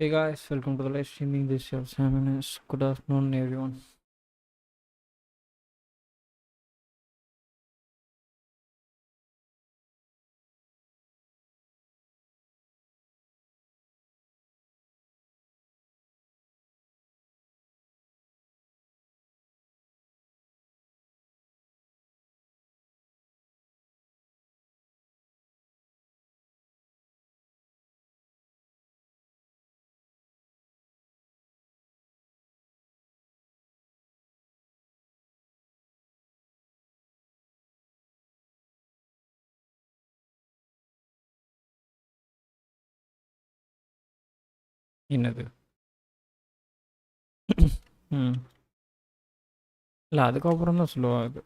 Hey guys, welcome to the live streaming. This is your SamNs. Good afternoon, everyone. என்னது ம் இல்லை அதுக்கப்புறம் தான் சொல்லுவாங்க அது.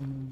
ம்.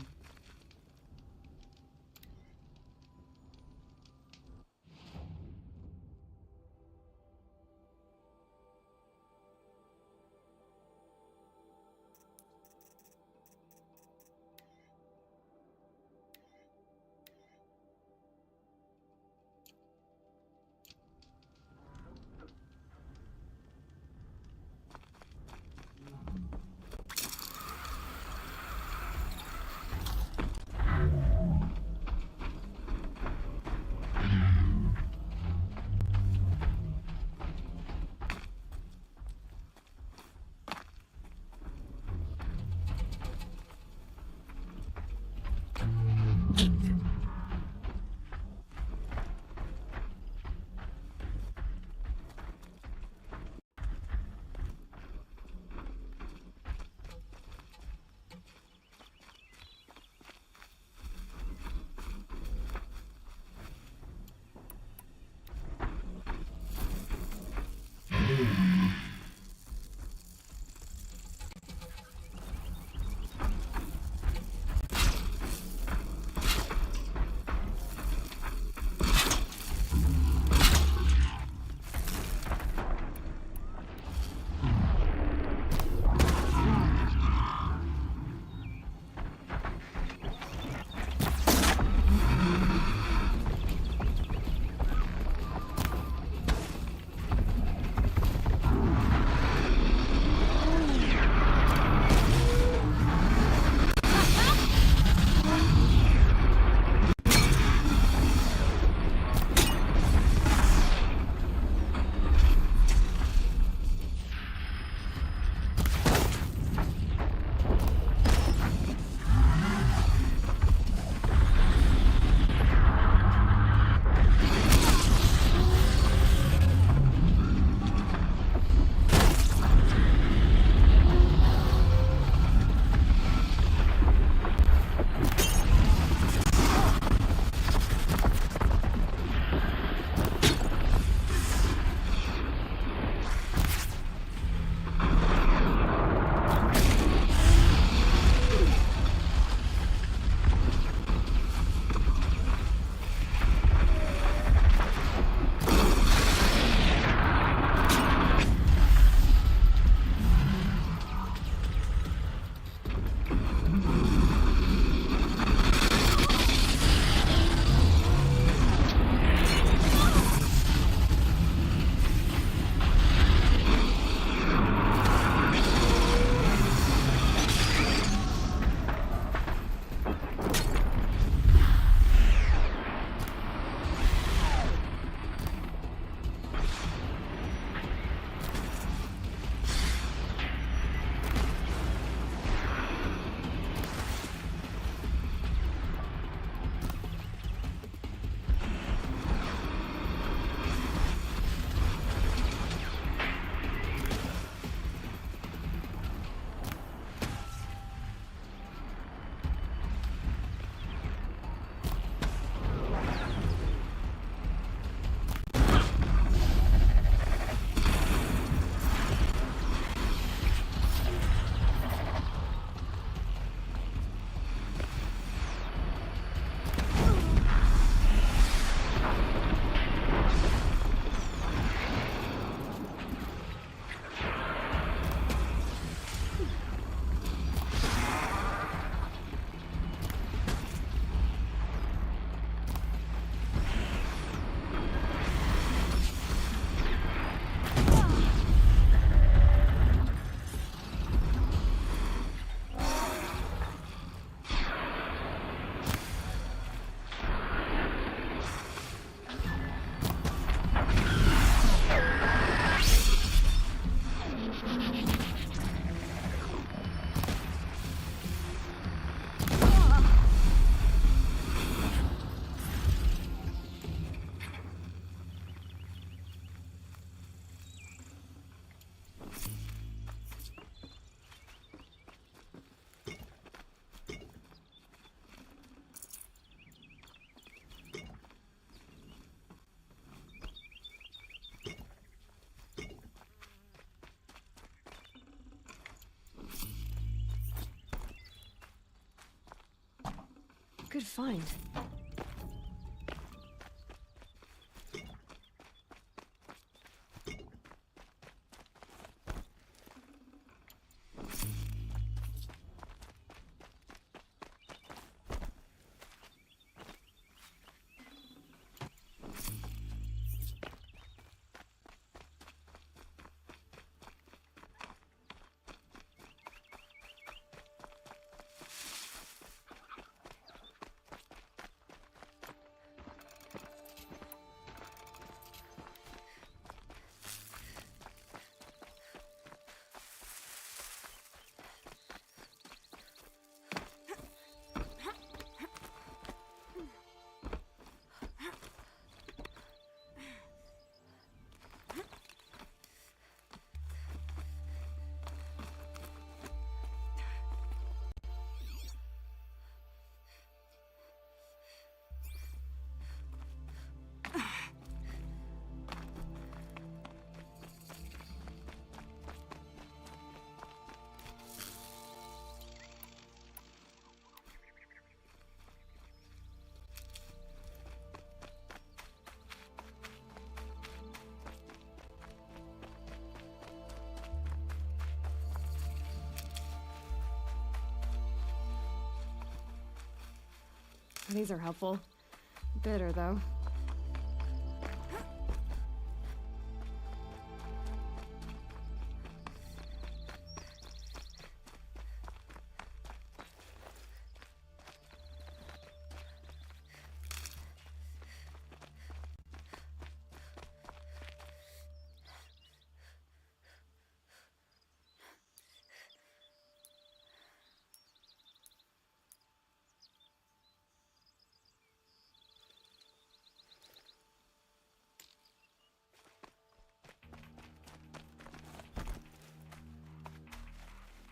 Good find. These are helpful. Bitter, though.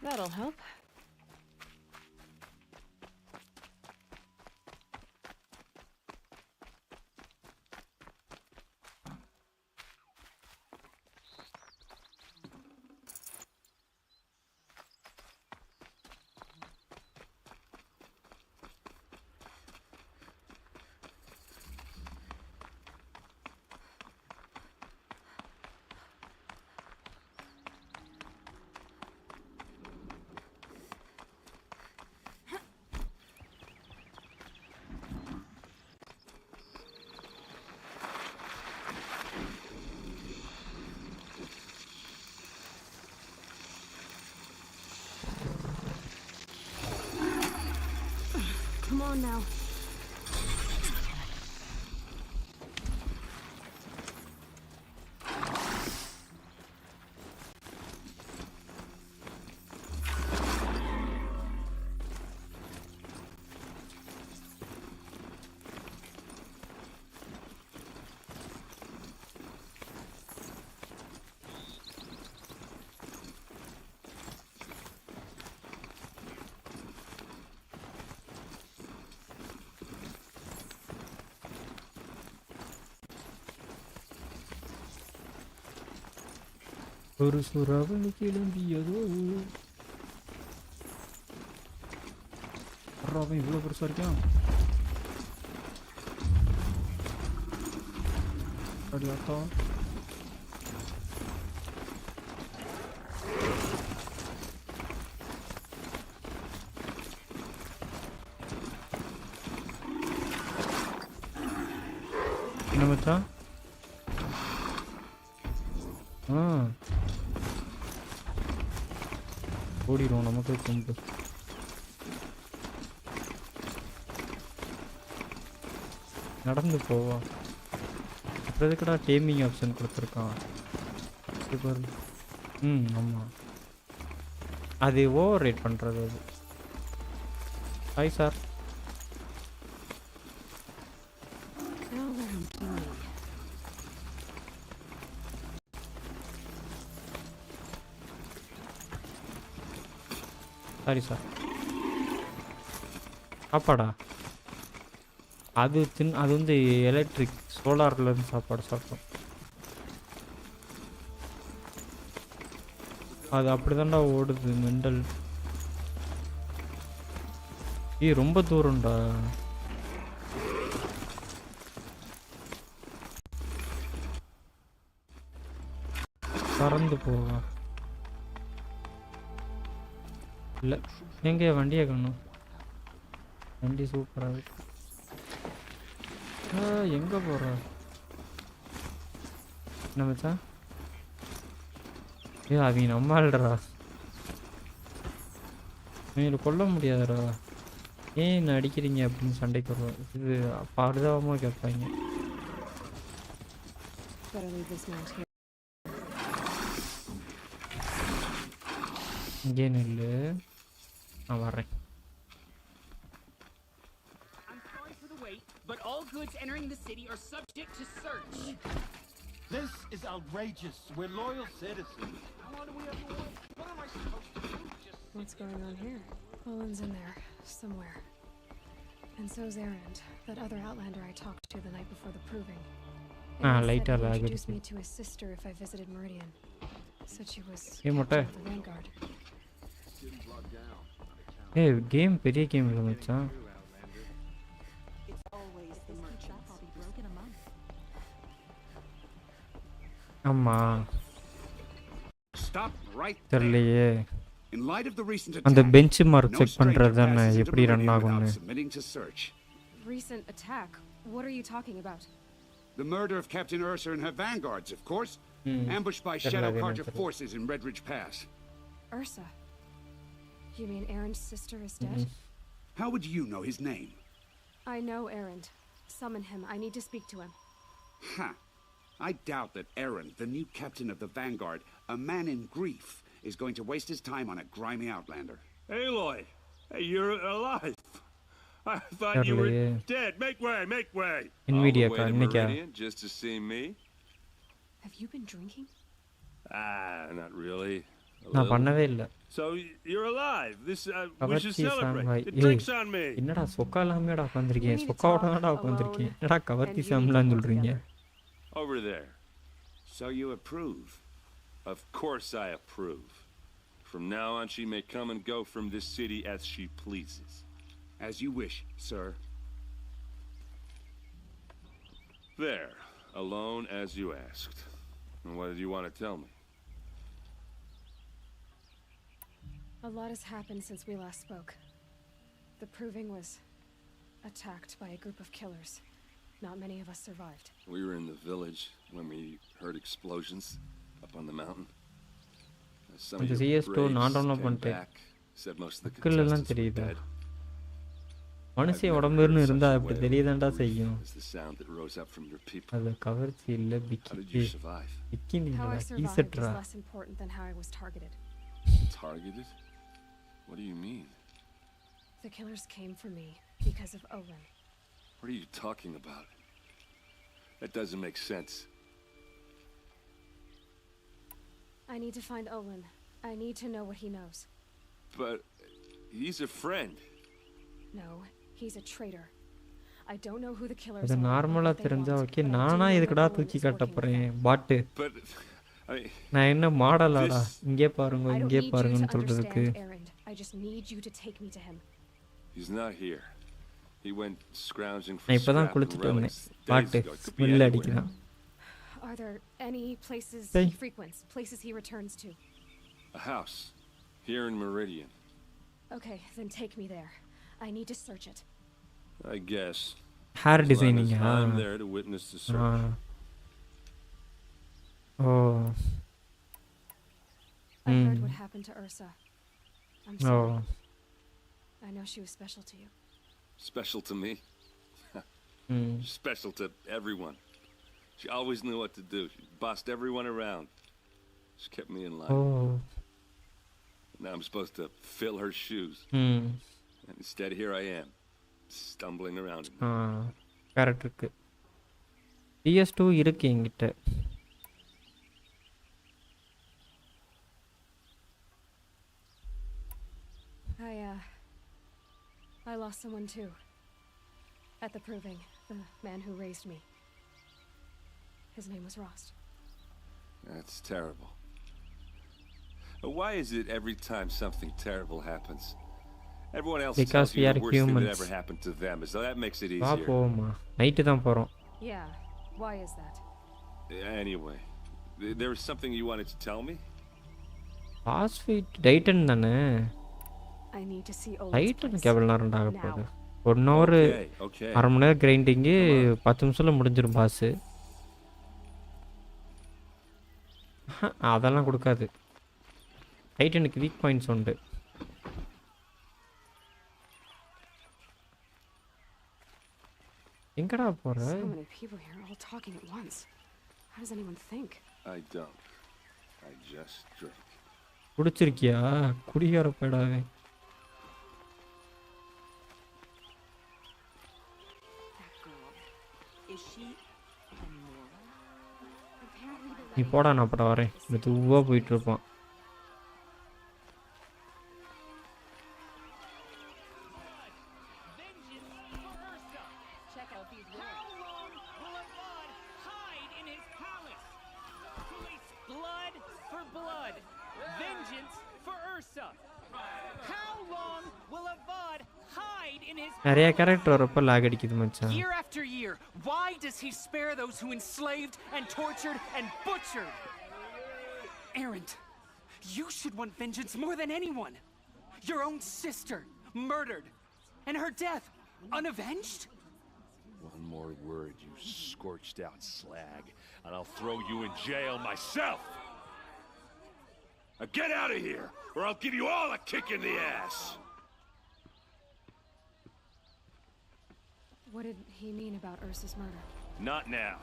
That'll help. Come on now. ஒரு சுறாவளி கிளம்பியதோ. அவன் இவ்வளோ பெருசாக இருக்கான். அடியாத்தா. என்ன மச்சான்? ஓடிடும் நமக்கு கொண்டு. நடந்து போவா. அப்புறம் எதுக்கடா டேமிங் ஆப்ஷன் கொடுத்துருக்கான்? ஆமாம், அது ஓவர் ரைட் பண்ணுறது. அது ஹாய் சார். Sorry sir. சாப்பாடா? அது அது வந்து எலக்ட்ரிக் சோலார்லேருந்து சாப்பாடு சாப்பிட்டோம். அது அப்படி தான்டா ஓடுது மெண்டல். ரொம்ப தூரம்டா. பறந்து போவா இல்லை எங்கே வண்டியை காணும் வண்டி சூப்பராக இருக்கு எங்கே போகிற என்ன மச்சான் அவங்க நம்ம ஆள்றா இவங்களை கொல்ல முடியாதுடா ஏன் என்ன அடிக்கிறீங்க அப்படின்னு சண்டைக்கு வருவோம் இது பரிதாபமாக கேட்பாங்க இங்கே நில்லு நான் வர்றேன் But all goods entering the city are subject to search. This is outrageous. We're loyal citizens. How long do we have to wait? What am I supposed to do? What's going on here? Owen's in there, somewhere. And so's Erend, that other Outlander I talked to the night before the proving. Later he introduced me to his sister if I visited Meridian. Said she was captain of the Vanguard. Hey, game பெரிய game இல்ல மச்சான் ஆமா தெரியலையே அந்த bench mark check பண்றது தானே எப்படி run ஆகும்னு Recent attack? What are you talking about? The murder of Captain Ursa and her vanguards, of course. Ambushed by Shadow Carter forces in Redridge Pass. Ursa? You mean Erend's sister is dead? How would you know his name? I know Erend. Summon him. I need to speak to him. Ha! I doubt that Erend, the new captain of the Vanguard, a man in grief, is going to waste his time on a grimy outlander. Aloy! Hey, you're alive! I thought you were dead. Make way, make way! Nvidia All the way to Meridian just to see me? Have you been drinking? Not really. நான் பண்ணவே இல்ல So you're alive. This we should கவர்ச்சி celebrate. சாம்பாய் The drinks on me. என்னடா சொக்காலாமேடா உட்கார்ந்திருக்கீங்க சொக்காவோடடா உட்கார்ந்திருக்கீங்க என்னடா கவர்ச்சி சாம்லாம் சொல்றீங்க Over there. So you approve? Of course I approve. From now on she may come and go from this city as she pleases. As you wish, sir. There, alone as you asked. And what did you want to tell me? A lot has happened since we last spoke. The proving was attacked by a group of killers. Not many of us survived. We were in the village when we heard explosions up on the mountain. Some of your braves came back, said most of the contestants were dead. மனுஷன் உடம்புன்னு இருந்தா அப்படி தெரியதாண்டா செய்யும் It's the sound that rose up from your people. அது கவர்ச்சி இல்ல How did you survive? Bikini How I இல்ல survived is ஈசட்ரா less important than how I was targeted. Targeted? What do you mean? The killers came for me because of Owen. What are you talking about? That doesn't make sense. I need to find Owen. I need to know what he knows. But he's a friend. No, he's a traitor. I don't know who the killers அது are. நார்மலா தெரிஞ்சா okay நானா இதுக்குடா தூக்கி காட்ட போறேன் பாட்டு But I mean, நான் என்ன மாடலாடா இங்கே பாருங்க I don't இங்கே need you பாருங்கன்னு to சொல்றதுக்கு understand Erend. I just need you to take me to him. he's not here. He went scrounging for நான் இப்பதான் scrap and குளிச்சிட்டு வந்தேன் relics days பாட்டு ago. It could be smell anywhere. அடிக்குதான் Are there any places Hey. he frequents? Places he returns to? A house here in Meridian. Okay, then take me there. I need to search it. I guess. Hair As long as டிசைனிங்கா I'm there to witness the search. Oh I heard what happened to Ursa. I'm oh sorry. I know she was special to you. Special to me. Special to everyone. She always knew what to do. She bossed everyone around. She kept me in line. Oh Now I'm supposed to fill her shoes. And instead here I am, stumbling around in them. Correct இருக்கு PS2 இருக்கு என்கிட்ட I lost someone too. At the proving, the man who raised me. His name was Rost. That's terrible. Why is it every time something terrible happens, everyone else Because tells we you are the worst thing that humans. ever happened to them, as though that makes it வா easier? போமா night தான் போறோம் Yeah, why is that? Anyway, There was something you wanted to tell me? Phosphate Titan தானே. I need to see Olin's டைட்டனுக்கு எவ்வளோ நேரம் ஆக now. போகுது? 1 hour Okay. அரை மணி நேரம் கிரைண்டிங்கு 10 நிமிஷத்தில் முடிஞ்சிடும் பாஸு. அதெல்லாம் கொடுக்காது. டைட்டனுக்கு வீக் பாயிண்ட்ஸ் உண்டு. எங்கடா போற? So many people here all talking at once. How does anyone think? I don't. I just drink. குடிச்சிருக்கியா? குடிகார போயிடாவே. That girl. Is she Amora? நீ போடா, நான் அப்பட வரேன். மெதுவாக போயிட்டு இருப்பான். Check out these words. How long will Avad hide in his palace? Police blood for blood. Vengeance for Ursa. How long will Avad hide in his நிறைய character வரப்ப lock அடிக்குது மச்சான். Year after year, why does he spare those who enslaved and tortured and butchered? Errant, you should want vengeance more than anyone. Your own sister murdered, and her death unavenged? One more word, you scorched out slag, and I'll throw you in jail myself! Now get out of here, or I'll give you all a kick in the ass! What did he mean about Ursa's murder? Not now.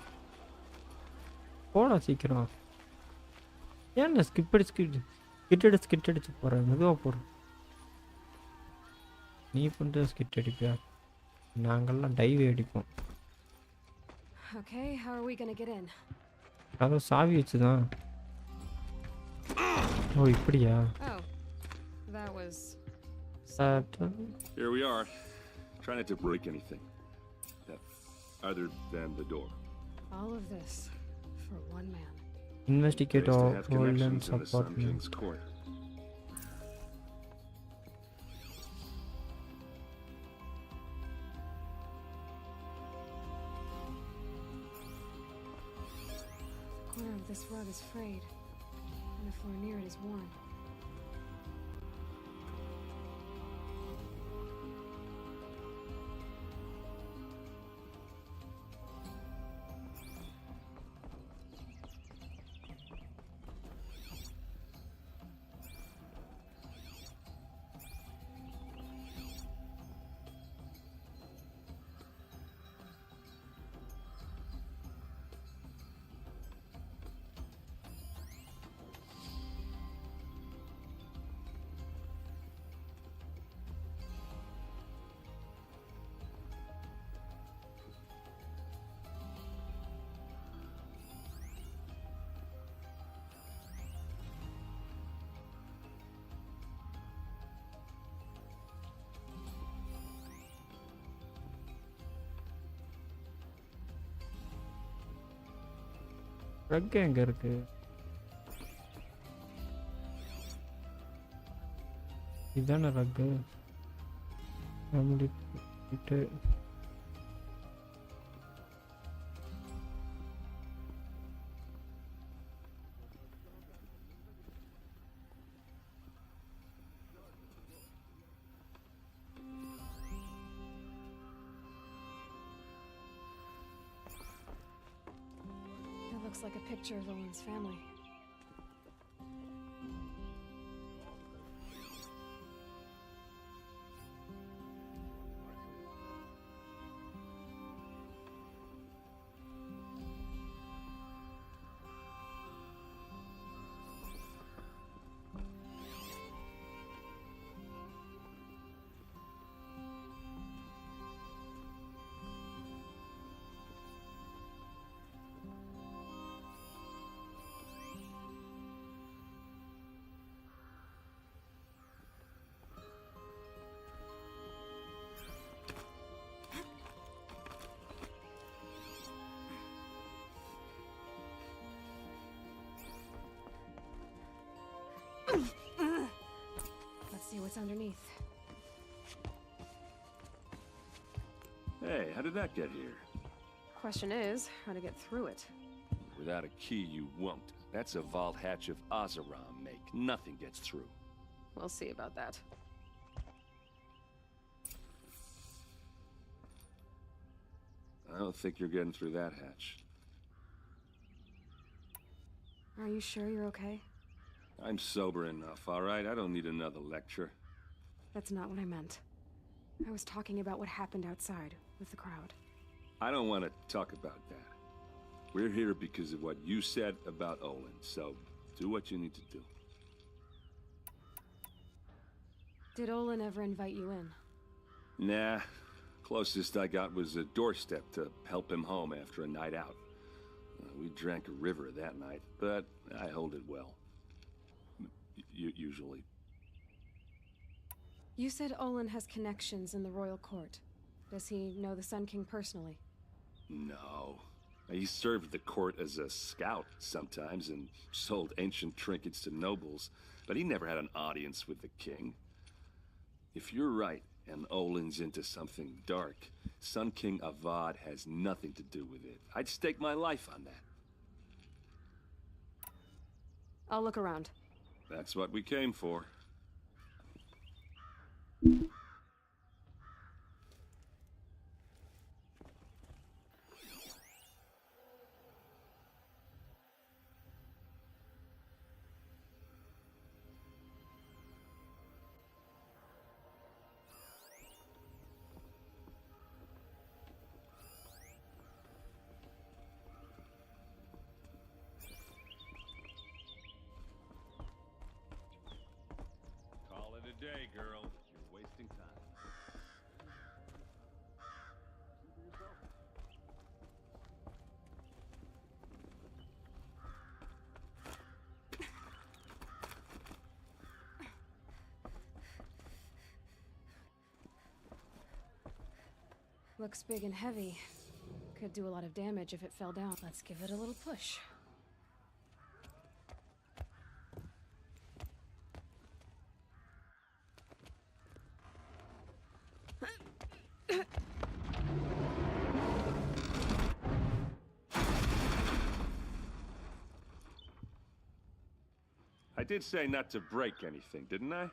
போடா சீக்கிரம். ஏன் skid அடிச்சு போகிறேன்? மெதுவாக போகிறேன். நீ பண்ணுற skid அடிப்பியா? நாங்கள்லாம் டைவ் அடிப்போம். Okay, how are we gonna get in? அதான் சாவி வச்சு தான். ஓ இப்படியா? Oh, that was... Here we are. Try not to break anything. Other than the door. all of this for one man. Investigate Pays to all have Golden connections in the Sun apartment. King's court. The corner of this rug is frayed, and the floor near it is worn. Rock எங்க இருக்கு? இதான ரக்கு. நம்மளுக்கு It looks like a picture of Owen's family. Let's see what's underneath. Hey, how did that get here? Question is, how to get through it. Without a key, you won't. That's a vault hatch of Oseram make. Nothing gets through. We'll see about that. I don't think you're getting through that hatch. Are you sure you're okay? I'm sober enough, all right? I don't need another lecture. That's not what I meant. I was talking about what happened outside with the crowd. I don't want to talk about that. We're here because of what you said about Olin, so do what you need to do. Did Olin ever invite you in? Nah. Closest I got was a doorstep to help him home after a night out. We drank a river that night, but I hold it well. Usually. You said Olin has connections in the royal court. Does he know the Sun King personally? No. He served the court as a scout sometimes and sold ancient trinkets to nobles, but he never had an audience with the king. If you're right, and Olin's into something dark, Sun King Avad has nothing to do with it. I'd stake my life on that. I'll look around. That's what we came for. Day, girl. You're wasting time. Looks big and heavy. Could do a lot of damage if it fell down. Let's give it a little push. I did say not to break anything, didn't I?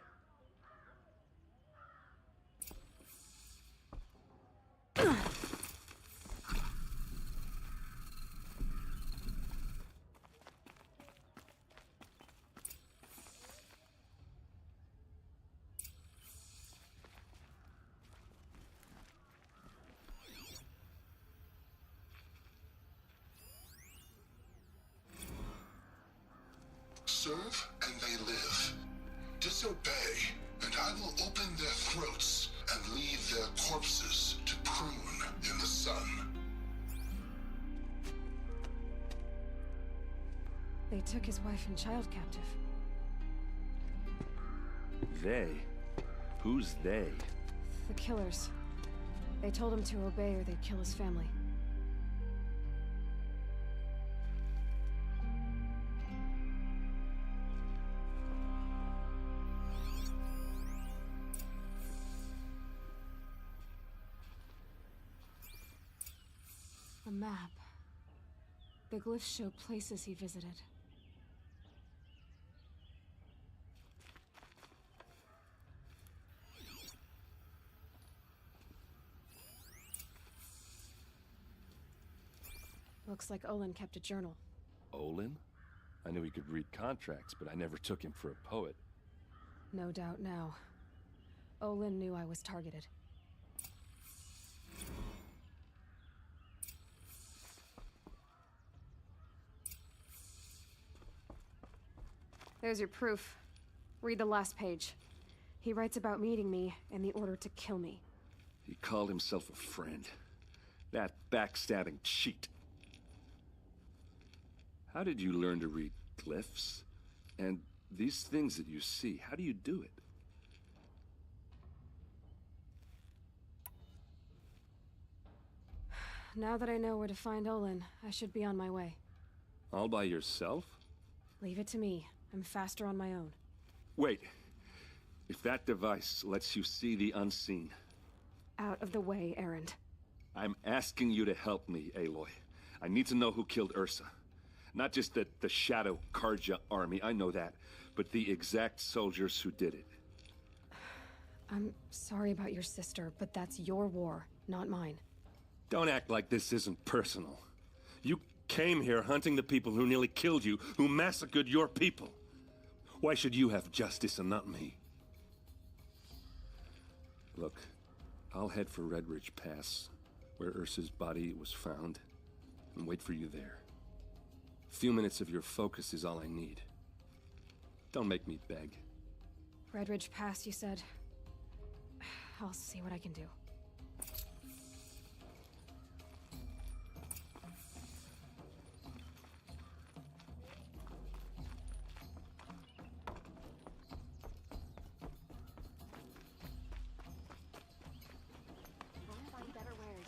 Serve, and they live. Disobey, and I will open their throats and leave their corpses to prune in the sun. They took his wife and child captive. They? Who's they? The killers. They told him to obey or they'd kill his family. A map. The glyphs show places he visited. Looks like Olin kept a journal. Olin? I knew he could read contracts, but I never took him for a poet. No doubt now. Olin knew I was targeted. There's your proof. Read the last page. He writes about meeting me and the order to kill me. He called himself a friend. That backstabbing cheat. How did you learn to read glyphs? And these things that you see, how do you do it? Now that I know where to find Olin, I should be on my way. All by yourself? Leave it to me. I'm faster on my own. Wait. If that device lets you see the unseen... Out of the way, Erend. I'm asking you to help me, Aloy. I need to know who killed Ursa. Not just the Shadow Karja army, I know that, but the exact soldiers who did it. I'm sorry about your sister, but that's your war, not mine. Don't act like this isn't personal. You came here hunting the people who nearly killed you, who massacred your people. Why should you have justice and not me? Look, I'll head for Red Ridge Pass, where Ursa's body was found, and wait for you there. A few minutes of your focus is all I need. Don't make me beg. Red Ridge Pass, you said? I'll see what I can do. Better wares.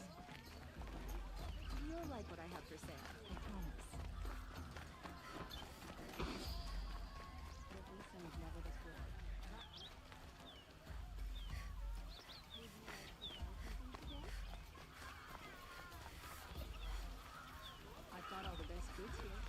You'll like what I have for sale, I promise. Never before. I've got all the best goods here.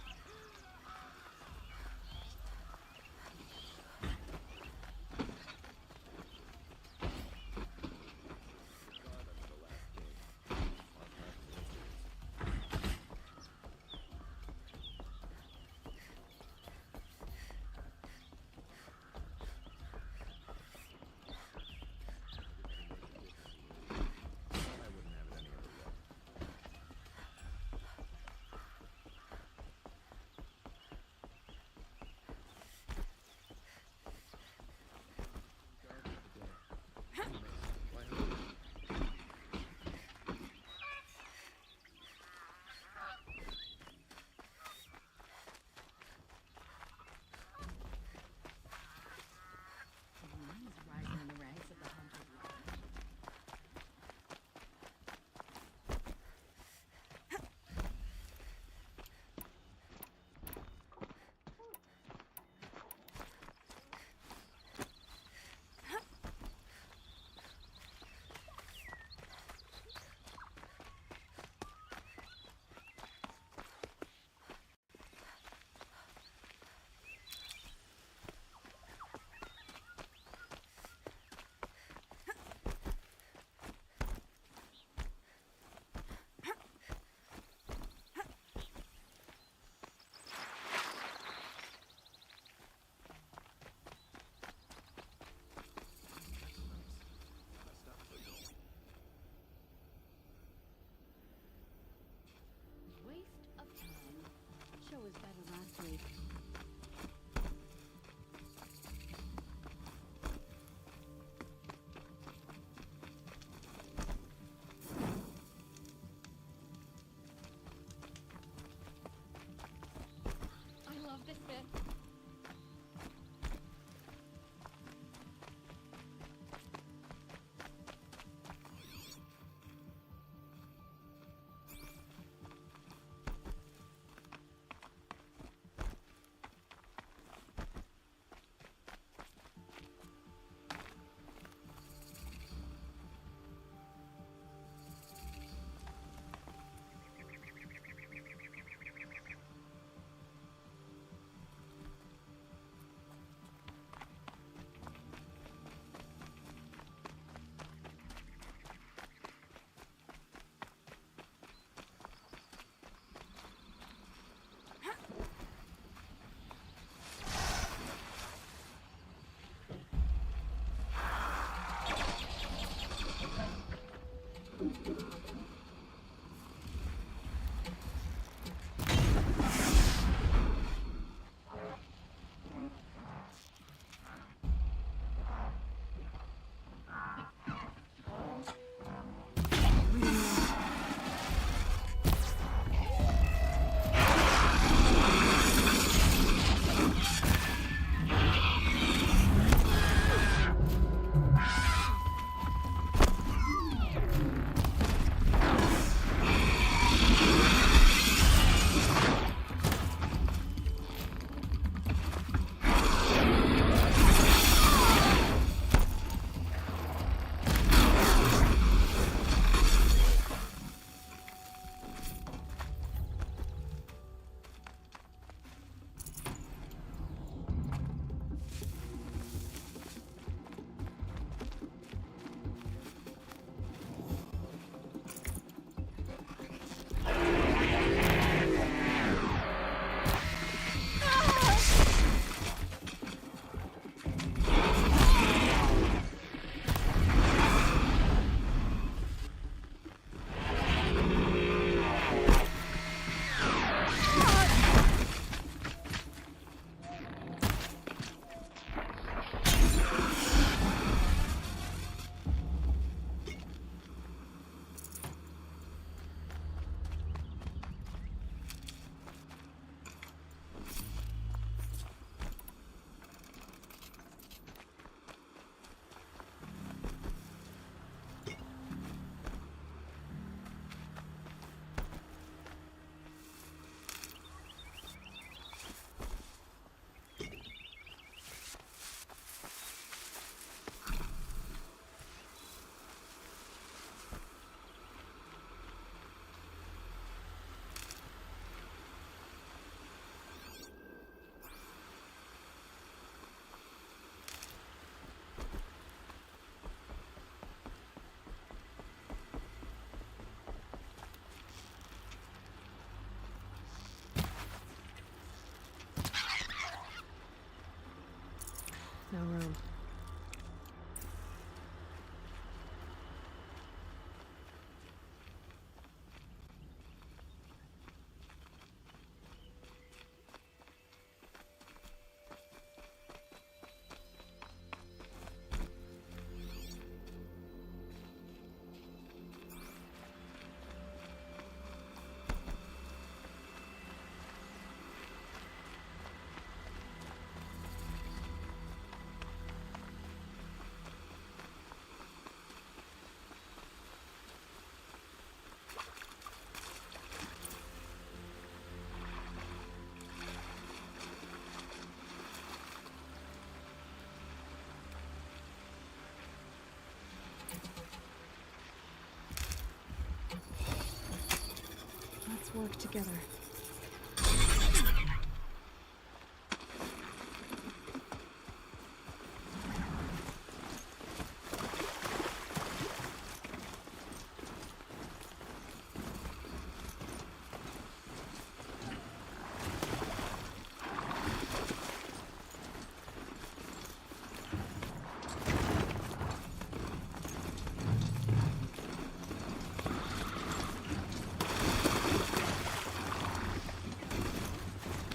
work together.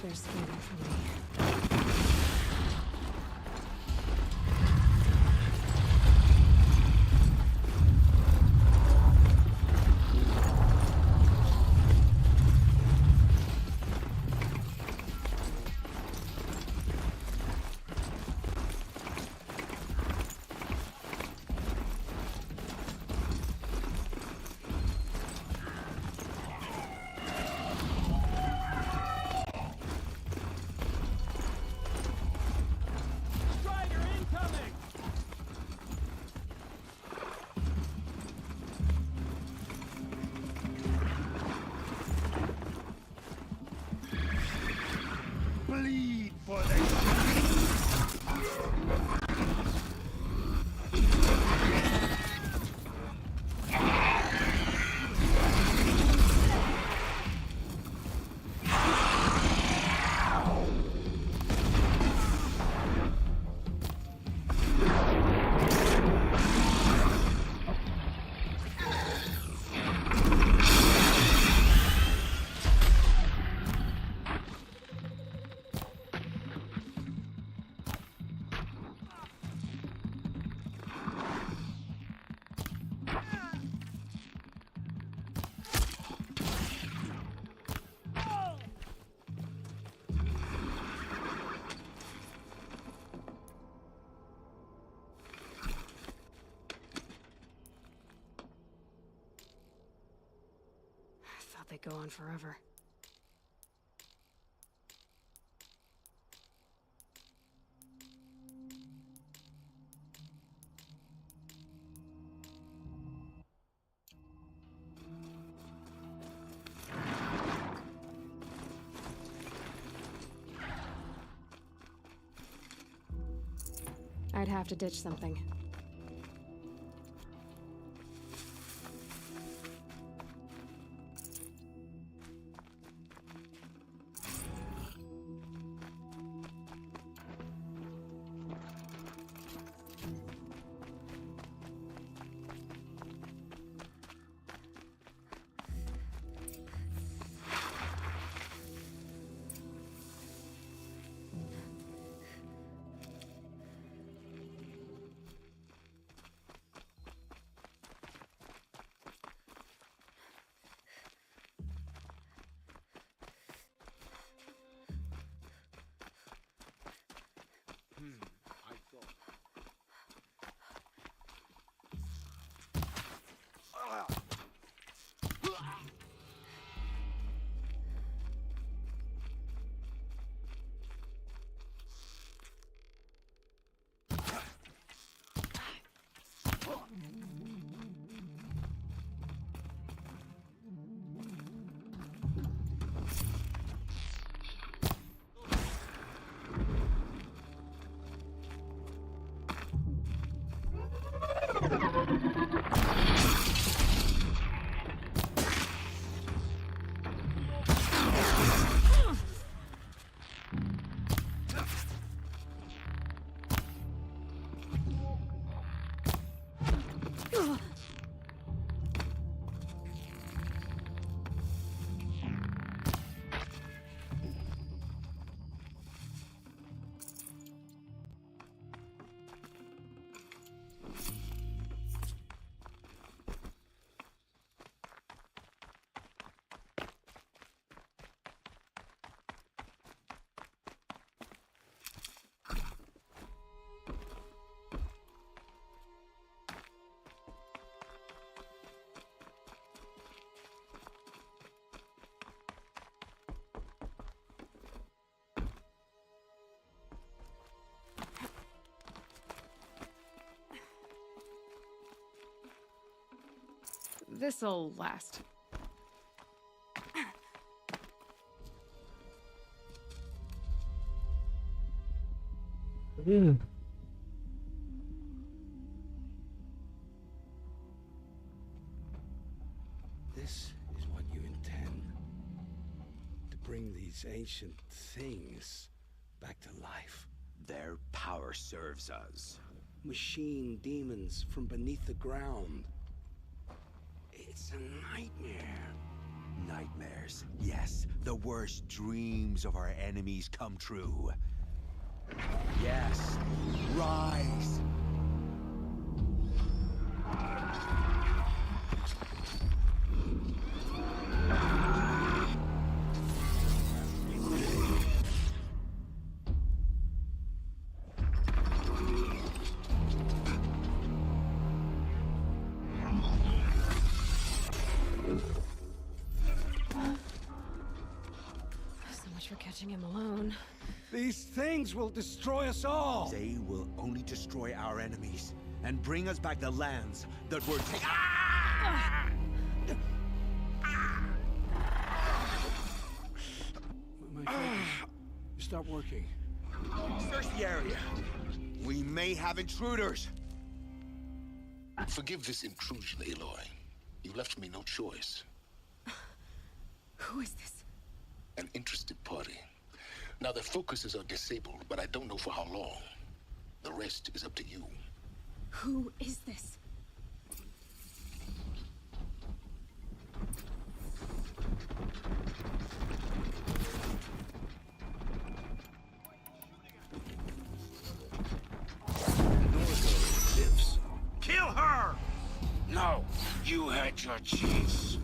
They're scanning for me. Strider incoming! Bleed for the... I thought they'd go on forever. I'd have to ditch something. This'll last. This is what you intend. To bring these ancient things back to life. Their power serves us. Machine demons from beneath the ground. It's a nightmare. Nightmares. Yes, the worst dreams of our enemies come true. Yes, rise! So much for catching him alone. These things will destroy us all! They will only destroy our enemies and bring us back the lands that were taken. My focus. Stop working. Search the area. We may have intruders. Forgive this intrusion, Aloy. You left me no choice. Who is this? An interested party. Now their focuses are disabled, but I don't know for how long. The rest is up to you. Who is this? Lives. Kill her! No, you had your chance.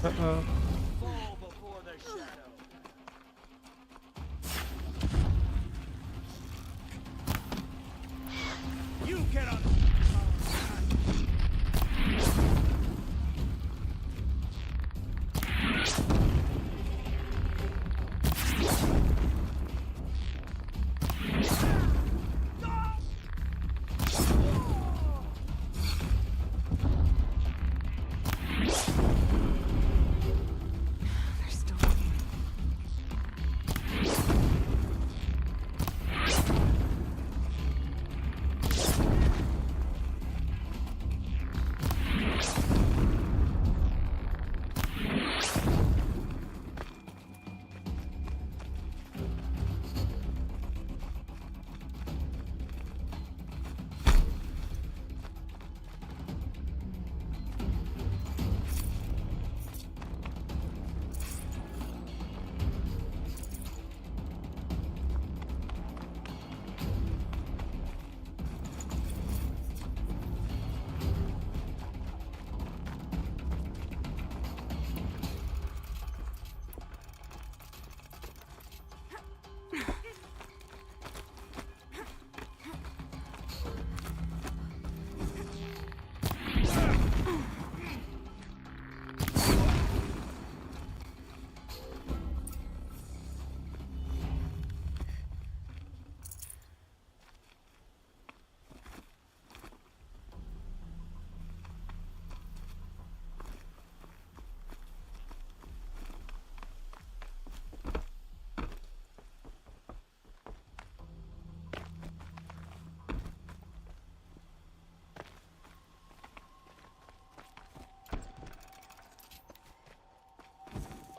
Uh-oh. Fall before the shadow. You get on.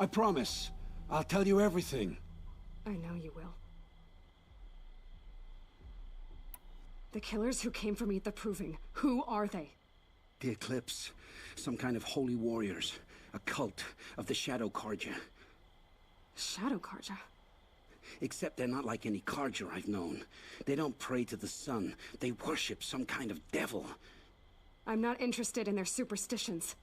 I promise. I'll tell you everything. I know you will. The killers who came for me at the Proving, who are they? The Eclipse. Some kind of holy warriors. A cult of the Shadow Carja. Shadow Carja? Except they're not like any Carja I've known. They don't pray to the sun. They worship some kind of devil. I'm not interested in their superstitions.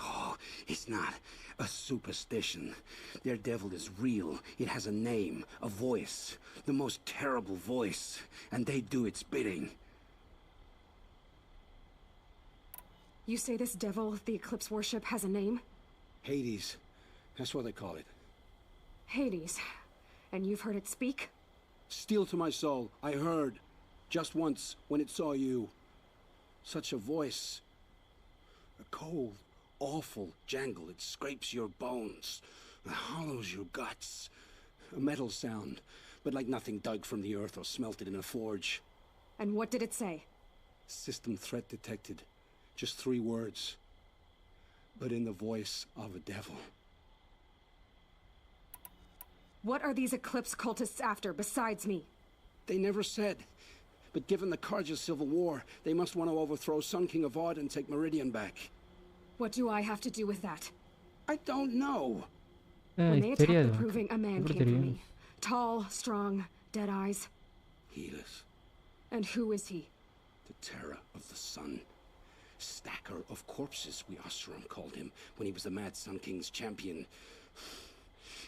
Oh, it's not a superstition. Their devil is real. It has a name, a voice. The most terrible voice. And they do its bidding. You say this devil the Eclipse worship has a name? Hades. That's what they call it. Hades. And you've heard it speak? Steel to my soul, I heard. Just once, when it saw you. Such a voice. A cold, awful jangle. It scrapes your bones. It hollows your guts. A metal sound, but like nothing dug from the earth or smelted in a forge. And what did it say? System threat detected. Just 3 words. But in the voice of a devil. What are these Eclipse cultists after, besides me? They never said. But given the Carja civil war, they must want to overthrow Sun King of Odd and take Meridian back. What do I have to do with that? I don't know. When they attacked தெரியாது the உனக்கு. Proving, a man எப்படி came for தெரியும்? me. Tall, strong, dead eyes. Helis, And who is he? the terror of the sun. Stacker of corpses, we Oseram called him, when he was the Mad Sun King's champion.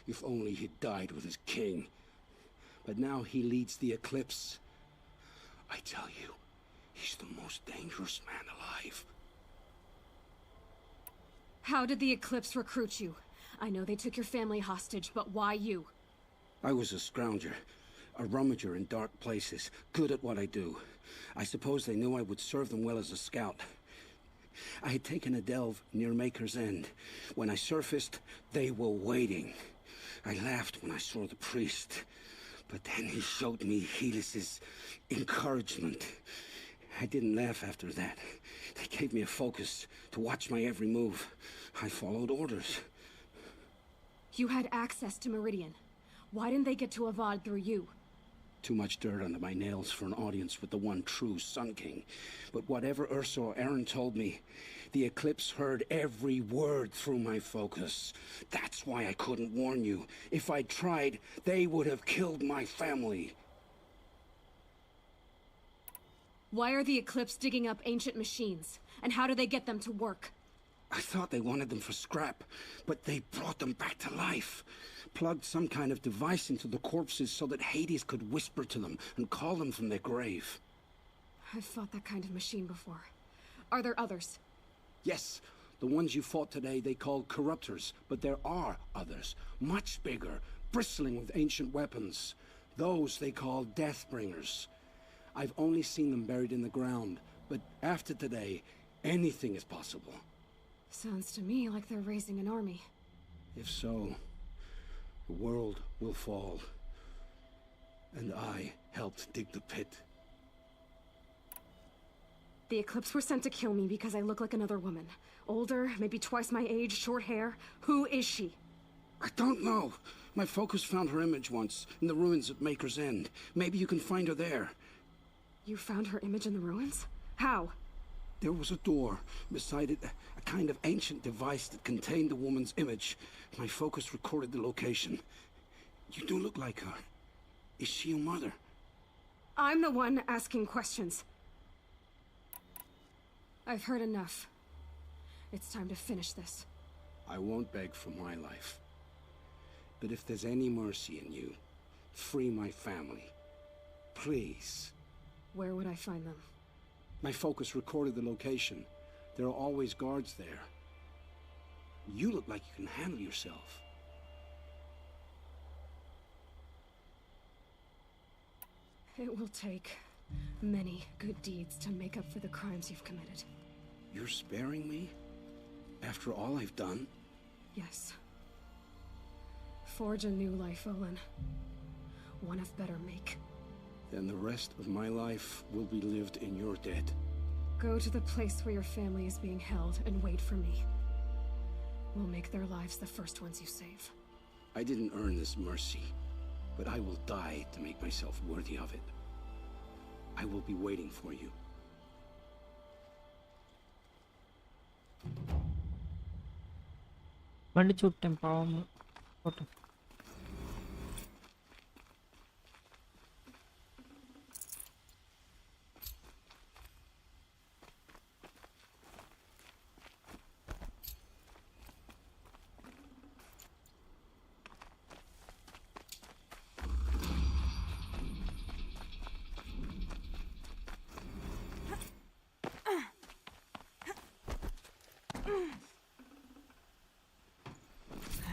If only he'd died with his king. But now he leads the Eclipse. I tell you, he's the most dangerous man alive. How did the Eclipse recruit you? I know they took your family hostage, but why you? I was a scrounger, a rummager in dark places, good at what I do. I suppose they knew I would serve them well as a scout. I had taken a delve near Maker's End. When I surfaced, they were waiting. I laughed when I saw the priest, but then he showed me Helis's encouragement. I didn't laugh after that. They gave me a focus to watch my every move. I followed orders. You had access to Meridian. Why didn't they get to Avad through you? Too much dirt under my nails for an audience with the one true Sun King. But whatever Ursa or Aaron told me, the Eclipse heard every word through my focus. That's why I couldn't warn you. If I'd tried, they would have killed my family. Why are the Eclipse digging up ancient machines? And how do they get them to work? I thought they wanted them for scrap, but they brought them back to life. Plugged some kind of device into the corpses so that Hades could whisper to them and call them from their grave. I've fought that kind of machine before. Are there others? Yes, the ones you fought today they called corruptors, but there are others, much bigger, bristling with ancient weapons. Those they call Deathbringers. I've only seen them buried in the ground, but after today, anything is possible. Sounds to me like they're raising an army. If so, the world will fall. And I helped dig the pit. The Eclipse were sent to kill me because I look like another woman. Older, maybe twice my age, short hair. Who is she? I don't know. My focus found her image once, in the ruins at Maker's End. Maybe you can find her there. You found her image in the ruins? How? There was a door. Beside it, a kind of ancient device that contained the woman's image. My focus recorded the location. You do look like her. Is she your mother? I'm the one asking questions. I've heard enough. It's time to finish this. I won't beg for my life. But if there's any mercy in you, free my family. Please. Where would I find them? My focus recorded the location. There are always guards there. You look like you can handle yourself. It will take many good deeds to make up for the crimes you've committed. You're sparing me? After all I've done? Yes. Forge a new life, Olin. One of better make. Then the rest of my life will be lived in your debt. Go to the place where your family is being held and wait for me. We'll make their lives the first ones you save. I didn't earn this mercy, but I will die to make myself worthy of it. I will be waiting for you. மன்னிச்சு விட்டேன் பாவம் போட்டேன்.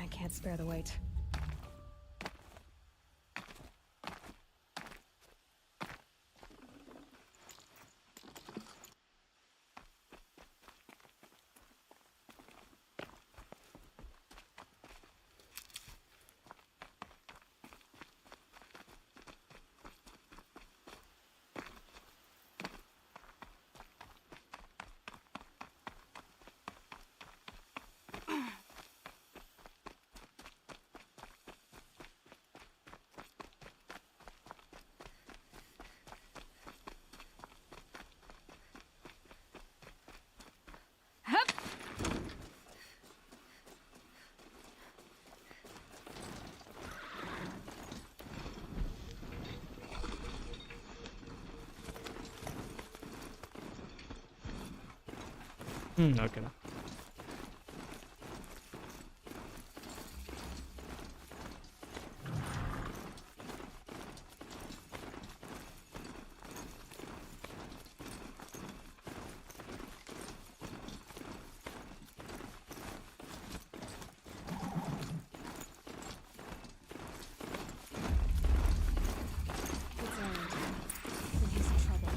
I can't spare the weight. ஓகேடா. It's Aaron. And he's in trouble.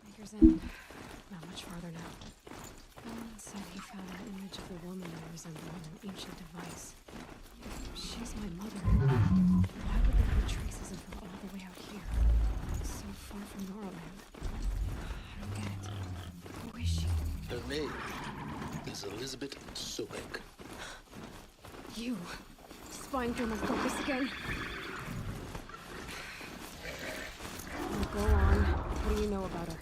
Maker's End. Not much farther now. Alan said he found an image of the woman I resemble on an ancient device. She's my mother. Why would there be traces of her all the way out here? So far from Norland. I don't get it. Who is she? Her name is Elizabeth Sobek. You. Spying through my focus again? Well, go on. What do you know about her?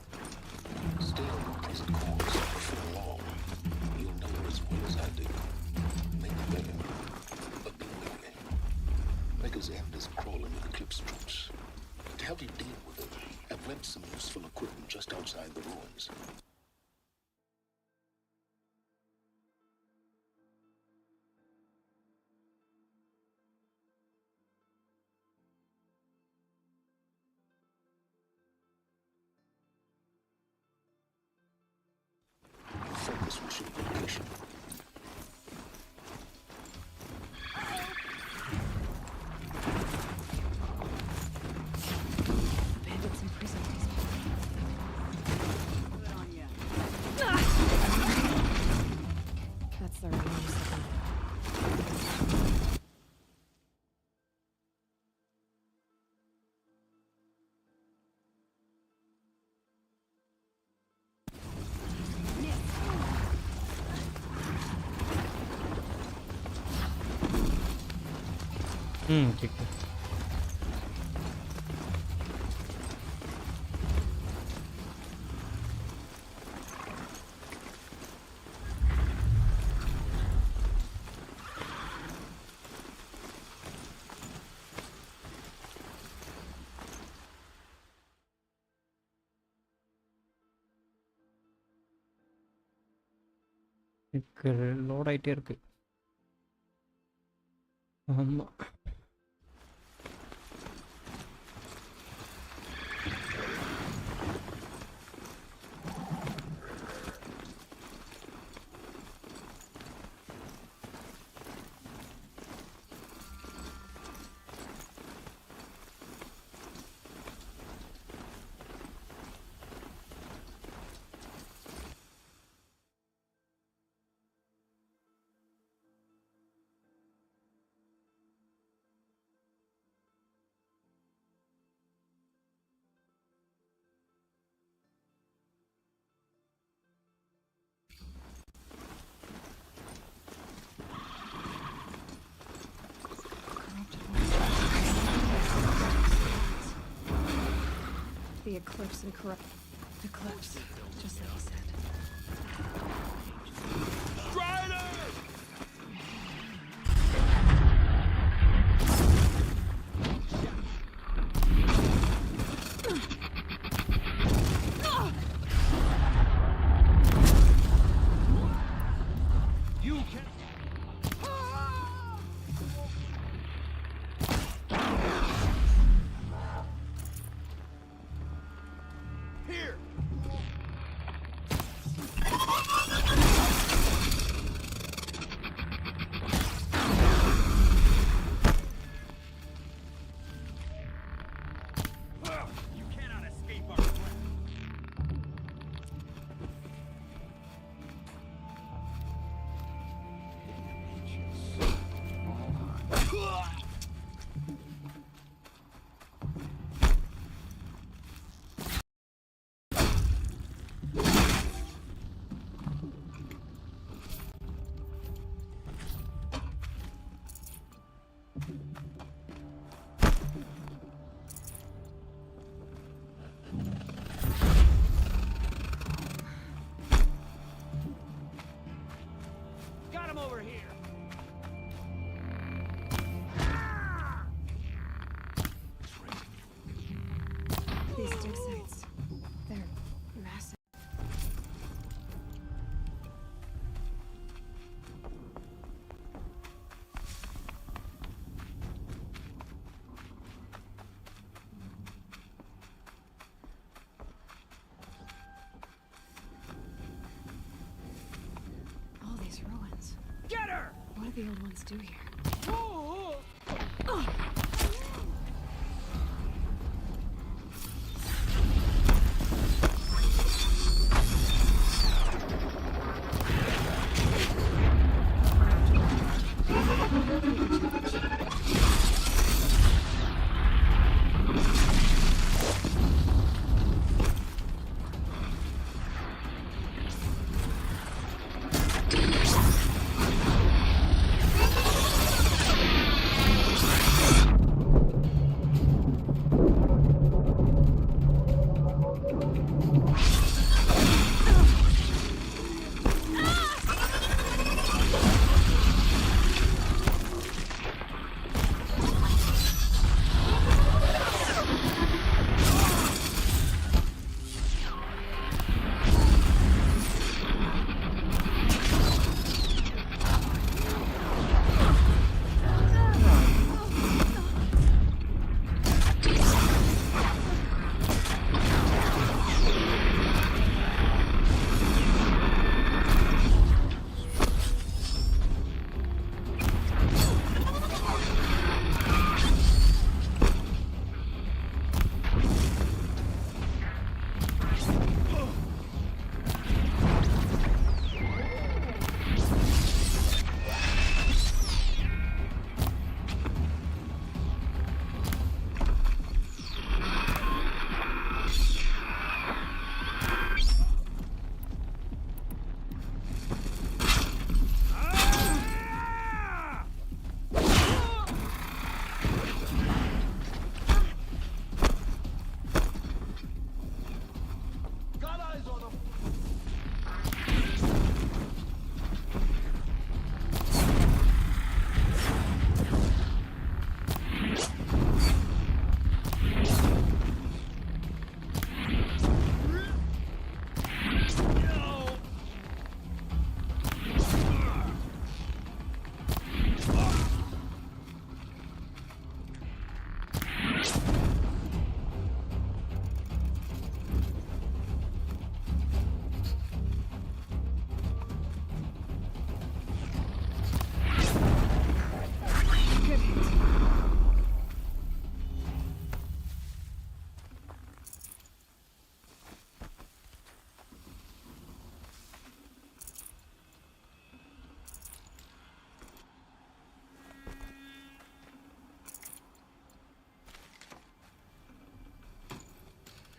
Stay on your present course. Before long, you'll know her as well as I do. Maybe better. But be wary. Maker's End is crawling with Eclipse troops. To help you deal with it, I've left some useful equipment just outside the ruins. Focus will show the location. Bandits imprisoned these That's their enormous weapon. ठीक है. எனக்கு load ஆகிட்டே இருக்கு. ஆமாம். The eclipse and corrupt. Eclipse, just like he said. Got him over here. These dig sites, they're massive. All these ruins. Get her! What do the old ones do here?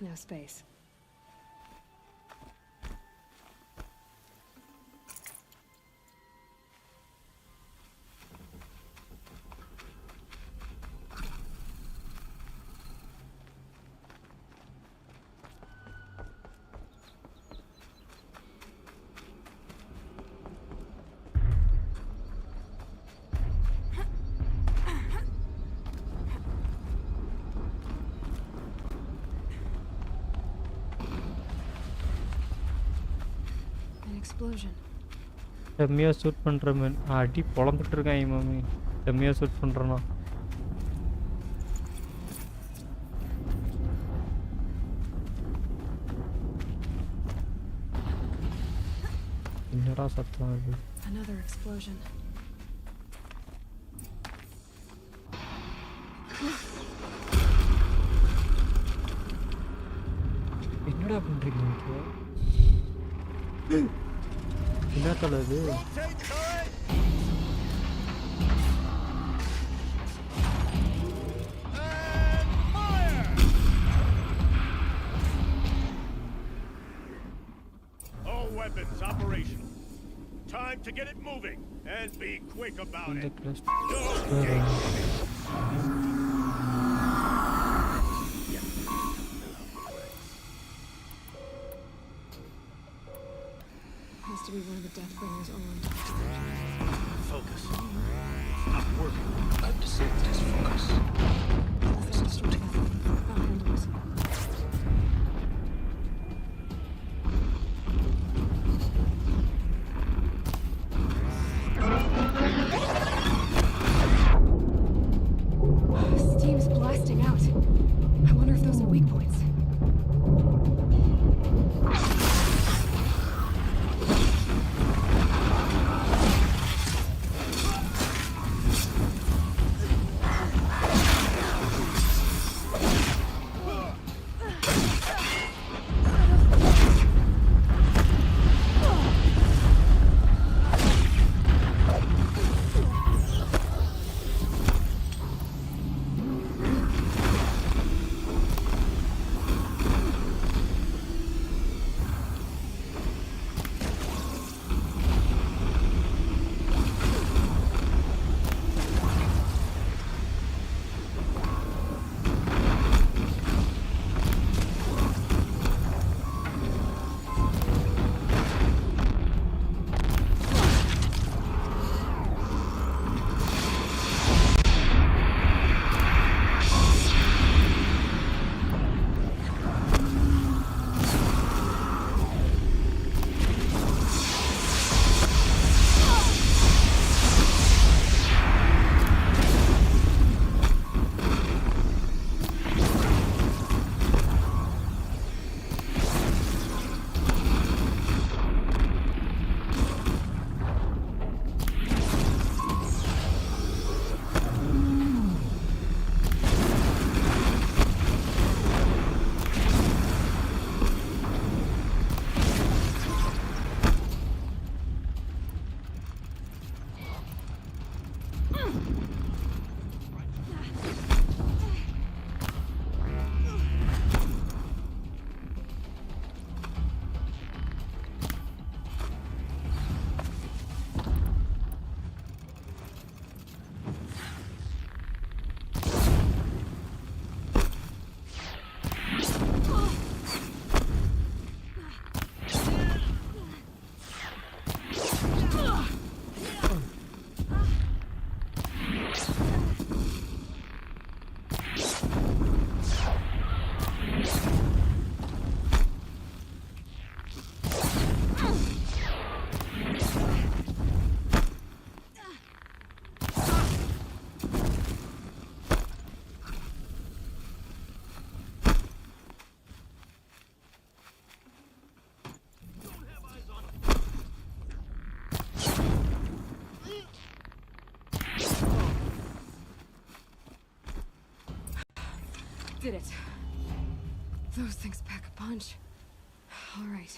No space. An explosion. செம்மையாக shoot பண்ணுற man அடி பொழந்துட்டு இருக்காங்க மாமி. செம்மையாக shoot பண்ணுறேண்ணா. என்னடா சத்தம் அது? Another explosion. என்னடா பண்ணுறீங்க இப்போ? என்ன தலை அது? All weapons operational. Time to get it moving and be quick about இந்த it. Class Has to be one of the Deathbringers armed. Focus. Stop working. I've disabled his focus. Let's destroy that. I'll handle it. Steam's blasting out. I wonder if those are weak points. Did it. Those things pack a punch. All right.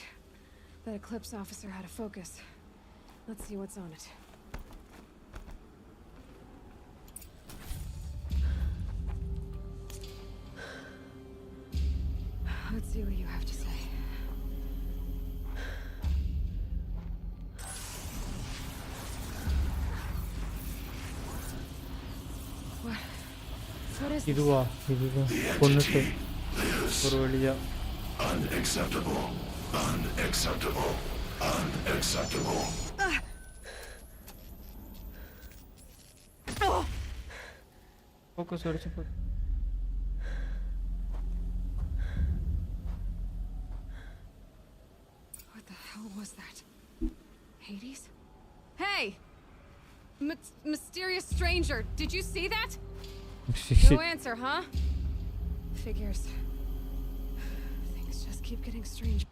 That Eclipse officer had a focus. Let's see what's on it. What is this? இதுதான் கொன்னுட்டு ஒரு வழியா. Unacceptable. Unacceptable. Unacceptable. Focus அடிச்சு போ. What the hell was that? Hades? Hey! Mysterious stranger, did you see that? No answer, huh? Figures. Things just keep getting stranger.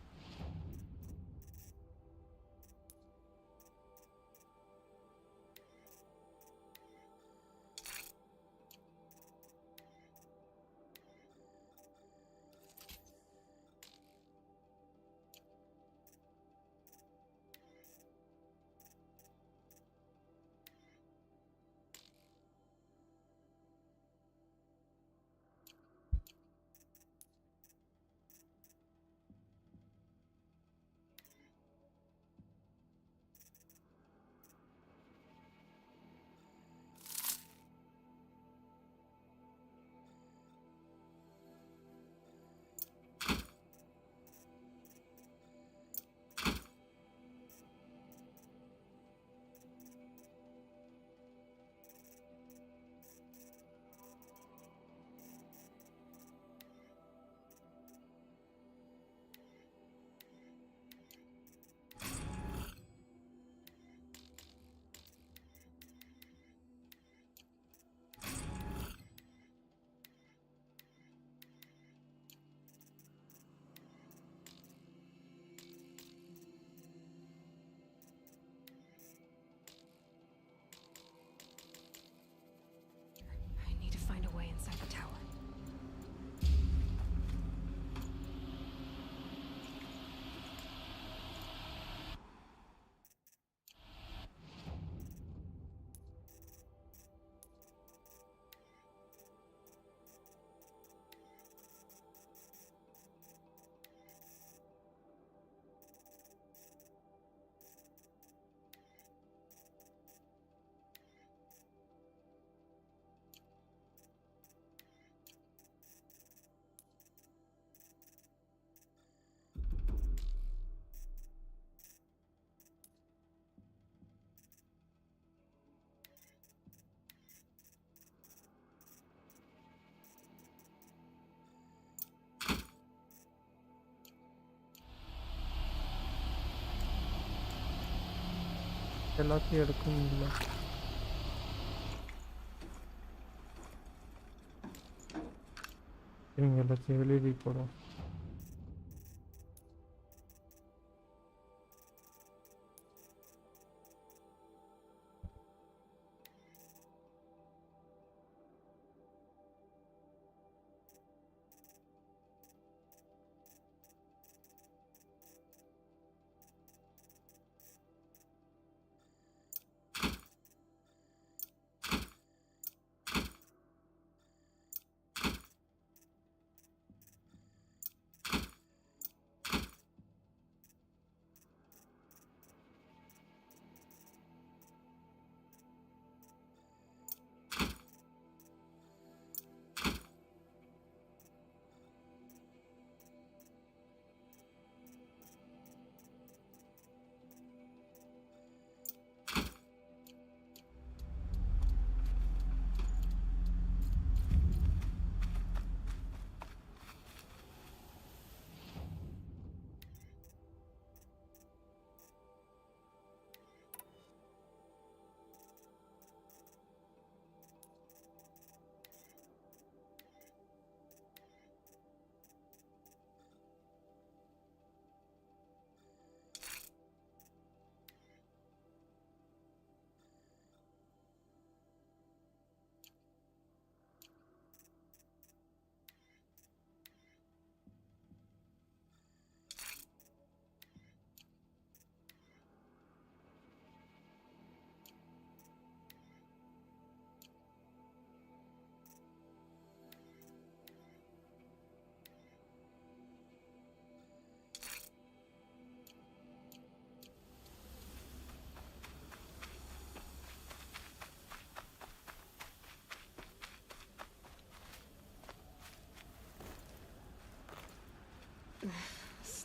I need to find a way inside the tower. எல்லாத்தையும் எடுக்க முடியல. இவங்க எல்லாத்தையும் வெளியே போடும்.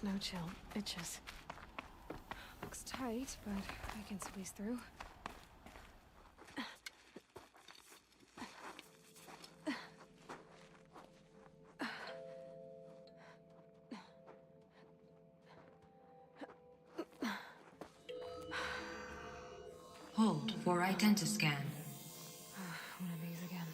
no chill. Itches. Looks tight, but I can squeeze through. Hold for identiscan. One of these again.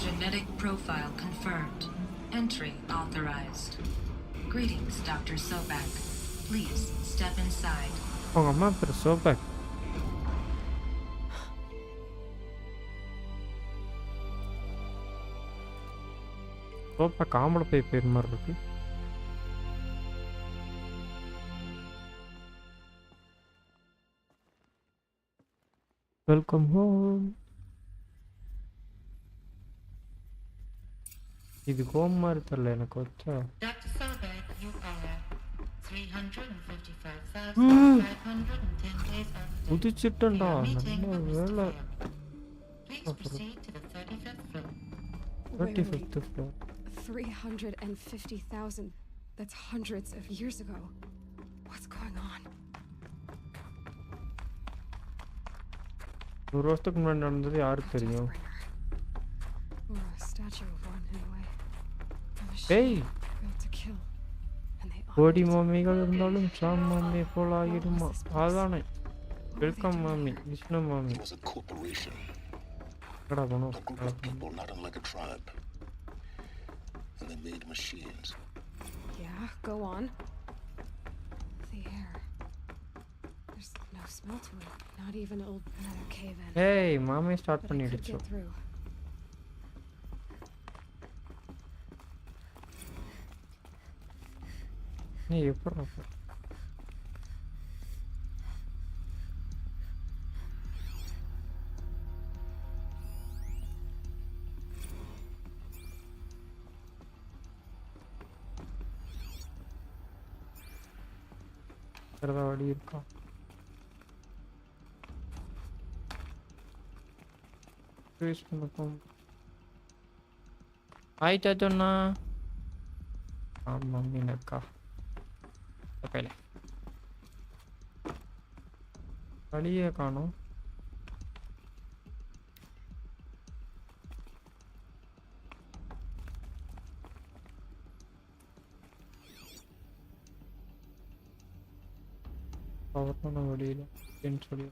Genetic profile confirmed. Entry authorized. Greetings, Dr. Sobak. Please step inside. உங்க அம்மா பேர் சோபக். சோபக் ஆம்பளை பேர் மாதிரி இருக்கு. Welcome home. இது ஹோம் மாதிரி தெரியல எனக்கு வச்சா. Dr. Sobak, you are 355,510 days of புதிச்சிட்டா நல்ல வேலை. Please proceed to the 35th floor. 35th floor. 350,000. That's hundreds of years ago. What's going on? ஒரு வருஷத்துக்கு முன்னாடி நடந்தது யாருக்கு தெரியும்? Or a statue of one anyway. Hey! Built to kill. And they கோடி மாமிகள் இருந்தாலும் சாம் மாமி போல ஆகிடுமா? அதானே. வெல்கம் மாமி, விஷ்ணு மாமி. It was a corporation. கடா போனோம். A group of people, not unlike a tribe. And they made machines. Yeah, go on. The air. There's no smell to it. Not even another cave-in. Hey, மாமி start But I could பண்ணிடுச்சு. get through. நீ எப்பறா போ? வேற வழி இருக்கா? Use பண்ணப்போம். ஆயிட்டா சொன்னா ஆமாம் மீனக்கா பையில வழியே காணோம். பவர்னா வழியில் சொல்லி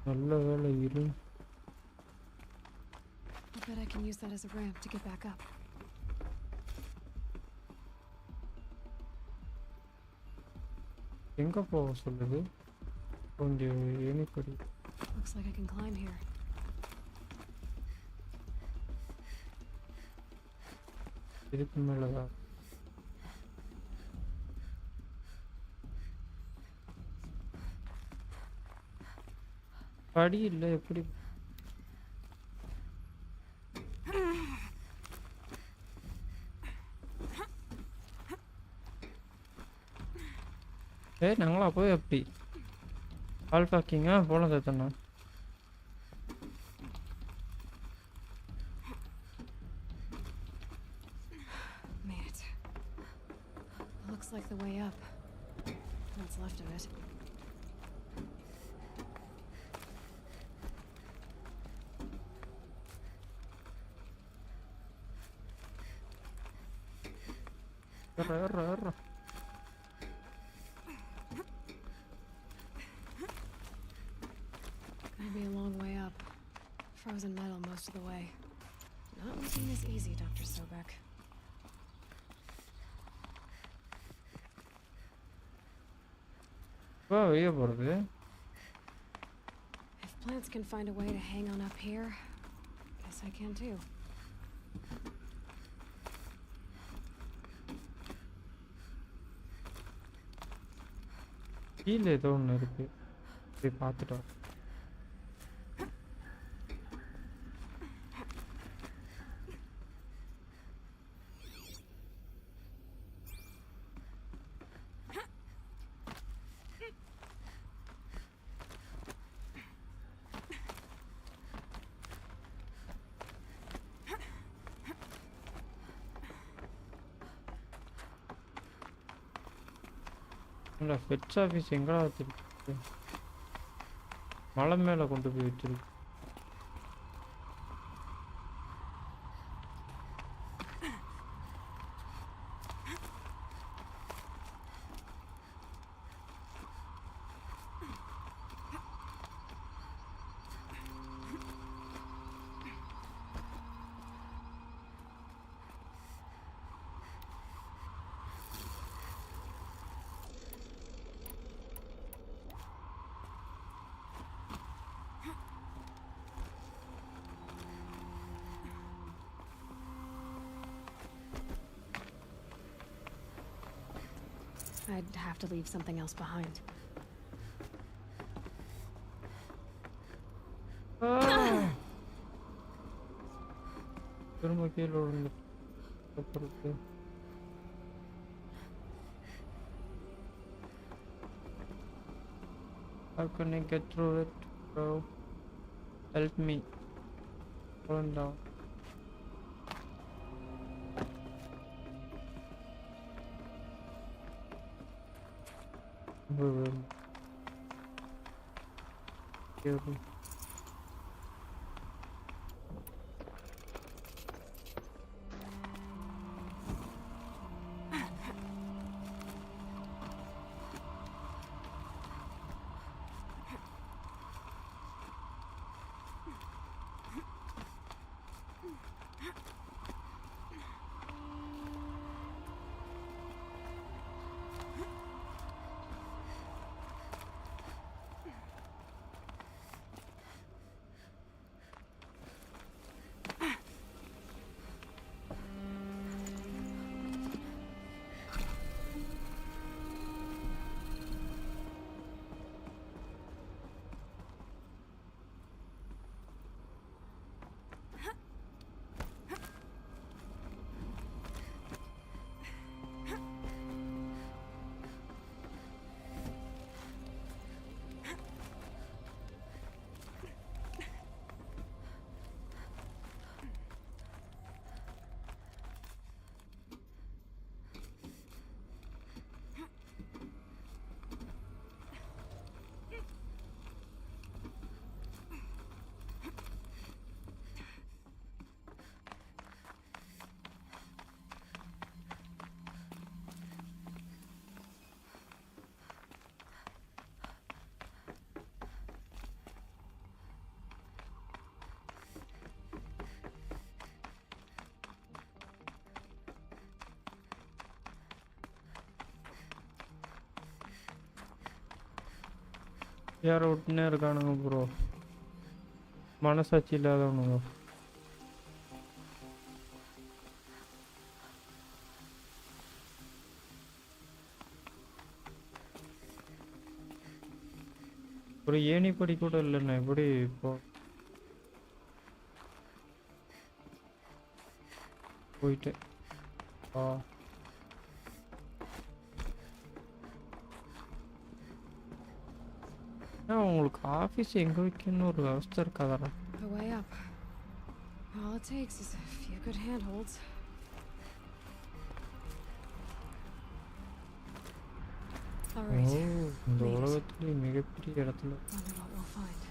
நல்ல வேலை இரு. I bet I can use that as a ramp to get back up. எங்க போக சொல்லுது? கொஞ்சம் ஏணிப்படி. Looks like I can climb here. இதுக்கு மேலதான் படி இல்லை எப்படி? ഞങ്ങൾ അപ്പോൾ എപ്പി ആൾഫാക്കിങ്ങ പോണത് തന്നെ. Made it. Looks like the way up. What's left of it. Gonna be a long way up. Frozen metal most of the way. Not looking as easy, Dr. Sobek. If plants can find a way to hang on up here, guess I can too. கீழே ஏதோ ஒன்று இருக்கு, போய் பார்த்துட்டோம். இல்லை fetch office எங்கடா வச்சிருக்கு? மலை மேலே கொண்டு போய் வச்சிருக்கு. I'd have to leave something else behind. திரும்ப கீழே விழுந்து. How can I get through it, bro? Help me. Falling down. Careful. யாரோ விட்டுனே இருக்கானுங்க ப்ரோ, மனசாட்சி இல்லாதவனுங்க. ஒரு ஏணிப்படி கூட இல்லைண்ணா, எப்படி இப்போ போயிட்டு உங்களுக்கு ஆஃபீஸ் எங்கே வைக்கணும்னு ஒரு விவஸ்தை இருக்காதாரா? The way up. All it takes is a few good handholds. All right. இந்த உலகத்துலேயே மிகப்பெரிய இடத்துல Wonder what we'll find.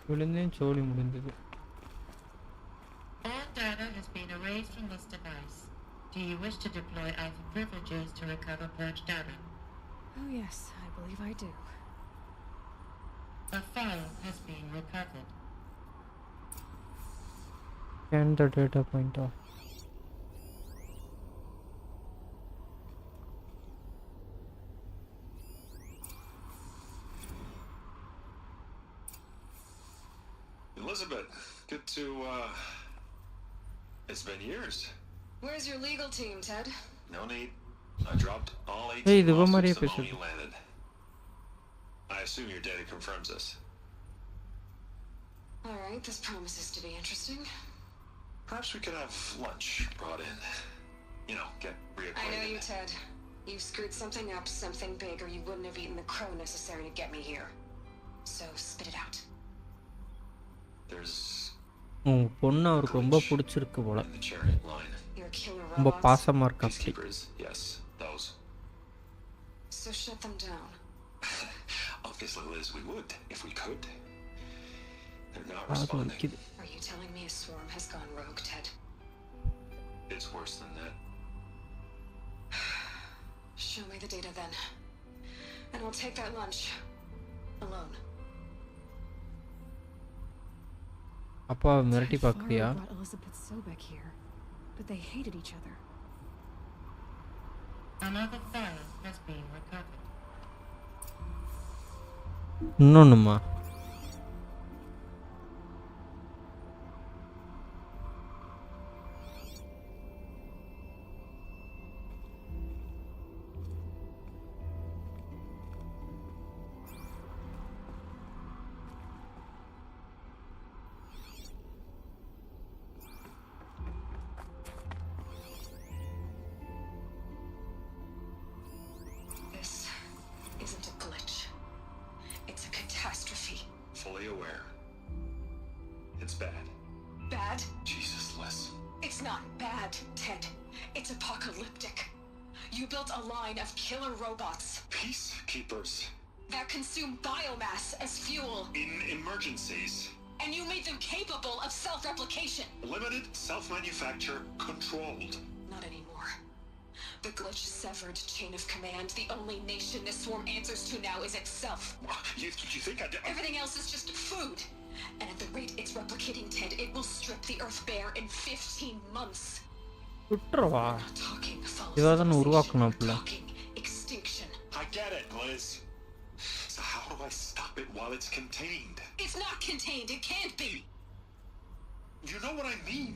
விழுந்தேன், சோழி முடிந்தது. All data has been erased from this device. Do you wish to deploy Alpha privileges to recover purged data? Oh yes, I believe I do. A file has been recovered. Scan the data pointer. Elizabeth, good to, it's been years. Where's your legal team, Ted? No need. I dropped all 18 Hey, the lawsuits Maria the moment Pessoa. you landed. I assume your data confirms this. All right, this promises to be interesting. Perhaps we could have lunch brought in. You know, get reacquainted. I know you, Ted. You've screwed something up, something big, or you wouldn't have eaten the crow necessary to get me here. So spit it out. There's பொண்ணு அவருக்கு ரொம்ப பிடிச்சிருக்கு போல. And the chariot line. Your killer ரொம்ப robots? பாசமா இருக்கா அப்படி. Peacekeepers, yes, those. So shut them down. Obviously, Liz, we would, if we could. They're not அது responding. வலிக்குது. Are you telling me a swarm has gone rogue, Ted? It's worse than that. Show me the data then. And I'll take that lunch. Alone. அப்பா மிரட்டி Ted பார்க்குறியா? Farrow brought Elizabeth Sobek here, but they hated each other. Another file has been recovered. இன்னொன்னுமா? This isn't a glitch. It's a catastrophe. Fully aware. It's bad. Bad? Jesus, Liz. It's not bad, Ted. It's apocalyptic. You built a line of killer robots Peacekeepers. that consume biomass as fuel, In emergencies. and you made them capable of self-replication. Limited, self-manufacture, controlled. Not anymore. The glitch severed chain of command. The only nation this swarm answers to now is itself. You think I did? Everything else is just food. And at the rate it's replicating, Ted, it will strip the Earth bare in 15 months. விட்டுறவா? We're not talking இவதான் civilization, உருவாக்கணும்ல. we're talking extinction. I get it, Liz. So how do I stop it while it's contained? It's not contained. It can't be. You know what I mean.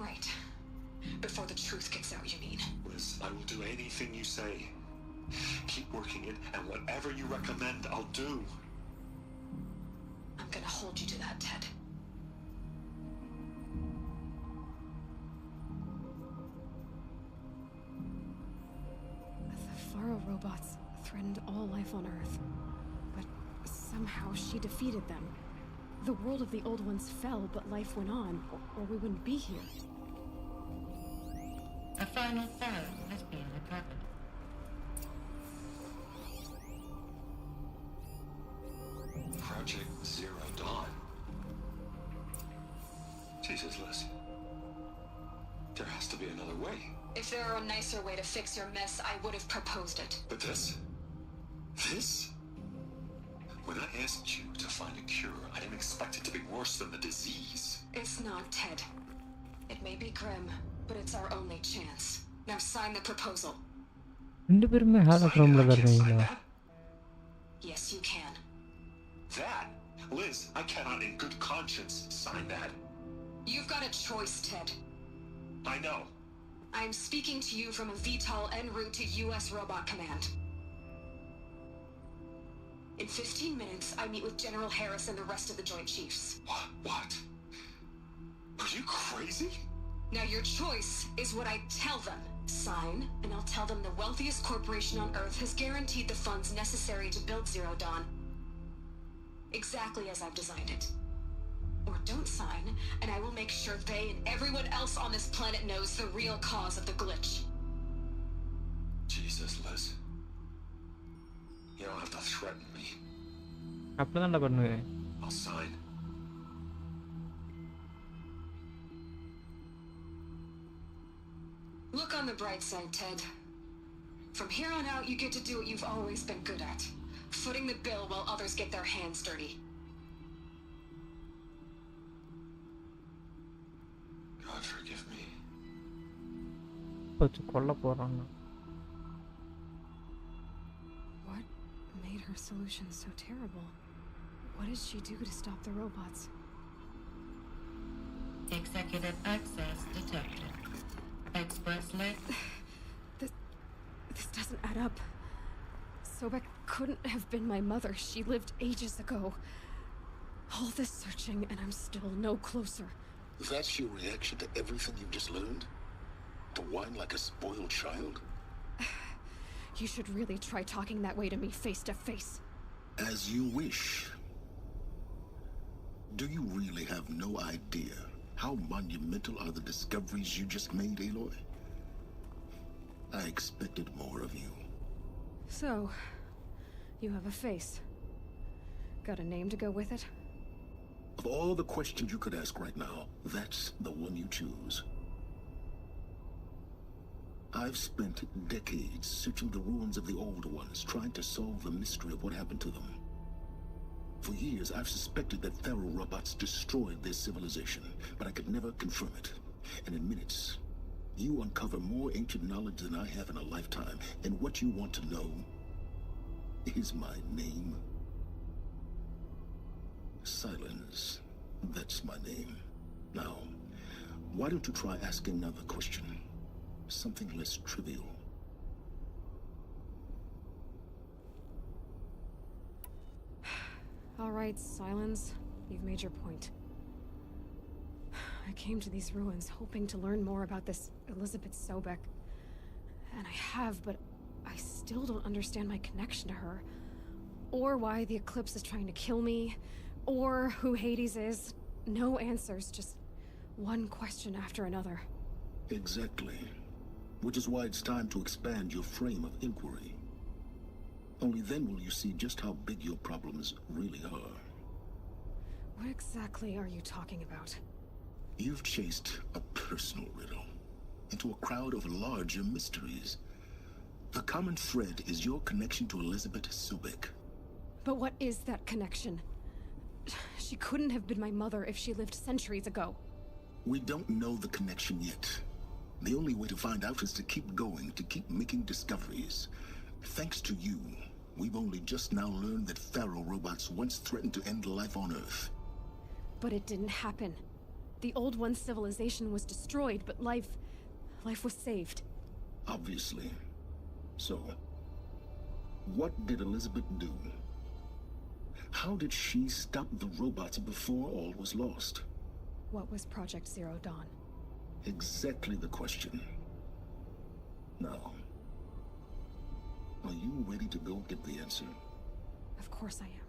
Right. Before the truth gets out, you mean? Liz, I will do anything you say. Keep working it, and whatever you recommend, I'll do. I'm gonna hold you to that, Ted. The Faro robots threatened all life on Earth. But somehow she defeated them. The world of the old ones fell, but life went on, or we wouldn't be here. A final file has been recovered. Project Zero Dawn. Jesus, Liz. There has to be another way. If there were a nicer way to fix your mess, I would have proposed it. But this? This? When I asked you to find a cure, I didn't expect it to be worse than the disease. It's not, Ted. It may be grim, but it's our only chance. Now sign the proposal. ரெண்டு பேருமே ஹாலோகிராம்ல தான் இருக்கீங்களா? Yes, you can. That? Liz, I cannot in good conscience sign that. You've got a choice, Ted. I know. I'm speaking to you from a VTOL en route to U.S. Robot Command. In 15 minutes, I meet with General Harris and the rest of the Joint Chiefs. What? Are you crazy? Now your choice is what I tell them. Sign, and I'll tell them the wealthiest corporation on Earth has guaranteed the funds necessary to build Zero Dawn. Exactly as I've designed it. Or don't sign, and I will make sure they and everyone else on this planet knows the real cause of the glitch. Jesus, Liz. You don't have to threaten me. அப்படிதான்டா பண்ணுவேன். I'll sign. Look on the bright side, Ted. From here on out, you get to do what you've always been good at. Footing the bill while others get their hands dirty. God forgive me. வச்சு கொல்ல போறாங்க. What made her solution so terrible? What did she do to stop the robots? Executive access detected. Express link. This doesn't add up. Sobek couldn't have been my mother. She lived ages ago. All this searching, and I'm still no closer. That's your reaction to everything you've just learned? To whine like a spoiled child? You should really try talking that way to me face to face. As you wish. Do you really have no idea how monumental are the discoveries you just made, Aloy? I expected more of you. So, you have a face. Got a name to go with it? Of all the questions you could ask right now, that's the one you choose. I've spent decades searching the ruins of the old ones, trying to solve the mystery of what happened to them. For years, I've suspected that Pharaoh robots destroyed their civilization, but I could never confirm it. And in minutes, you uncover more ancient knowledge than I have in a lifetime, and what you want to know is my name. Silence. That's my name. Now, why don't you try asking another question? Something less trivial. All right, Silence. You've made your point. I came to these ruins hoping to learn more about this Elizabeth Sobek. And I have, but I still don't understand my connection to her. Or why the Eclipse is trying to kill me. Or who Hades is. No answers, just one question after another. Exactly. Which is why it's time to expand your frame of inquiry. Only then will you see just how big your problems really are. What exactly are you talking about? You've chased a personal riddle into a crowd of larger mysteries. The common thread is your connection to Elizabeth Sobek. But what is that connection? She couldn't have been my mother if she lived centuries ago. We don't know the connection yet. The only way to find out is to keep going, to keep making discoveries. Thanks to you, we've only just now learned that Pharaoh robots once threatened to end life on Earth. But it didn't happen. The Old One's civilization was destroyed, but life was saved. Obviously. So, what did Elizabeth do? How did she stop the robots before all was lost? What was Project Zero Dawn? Exactly the question. Now, are you ready to go get the answer? Of course I am.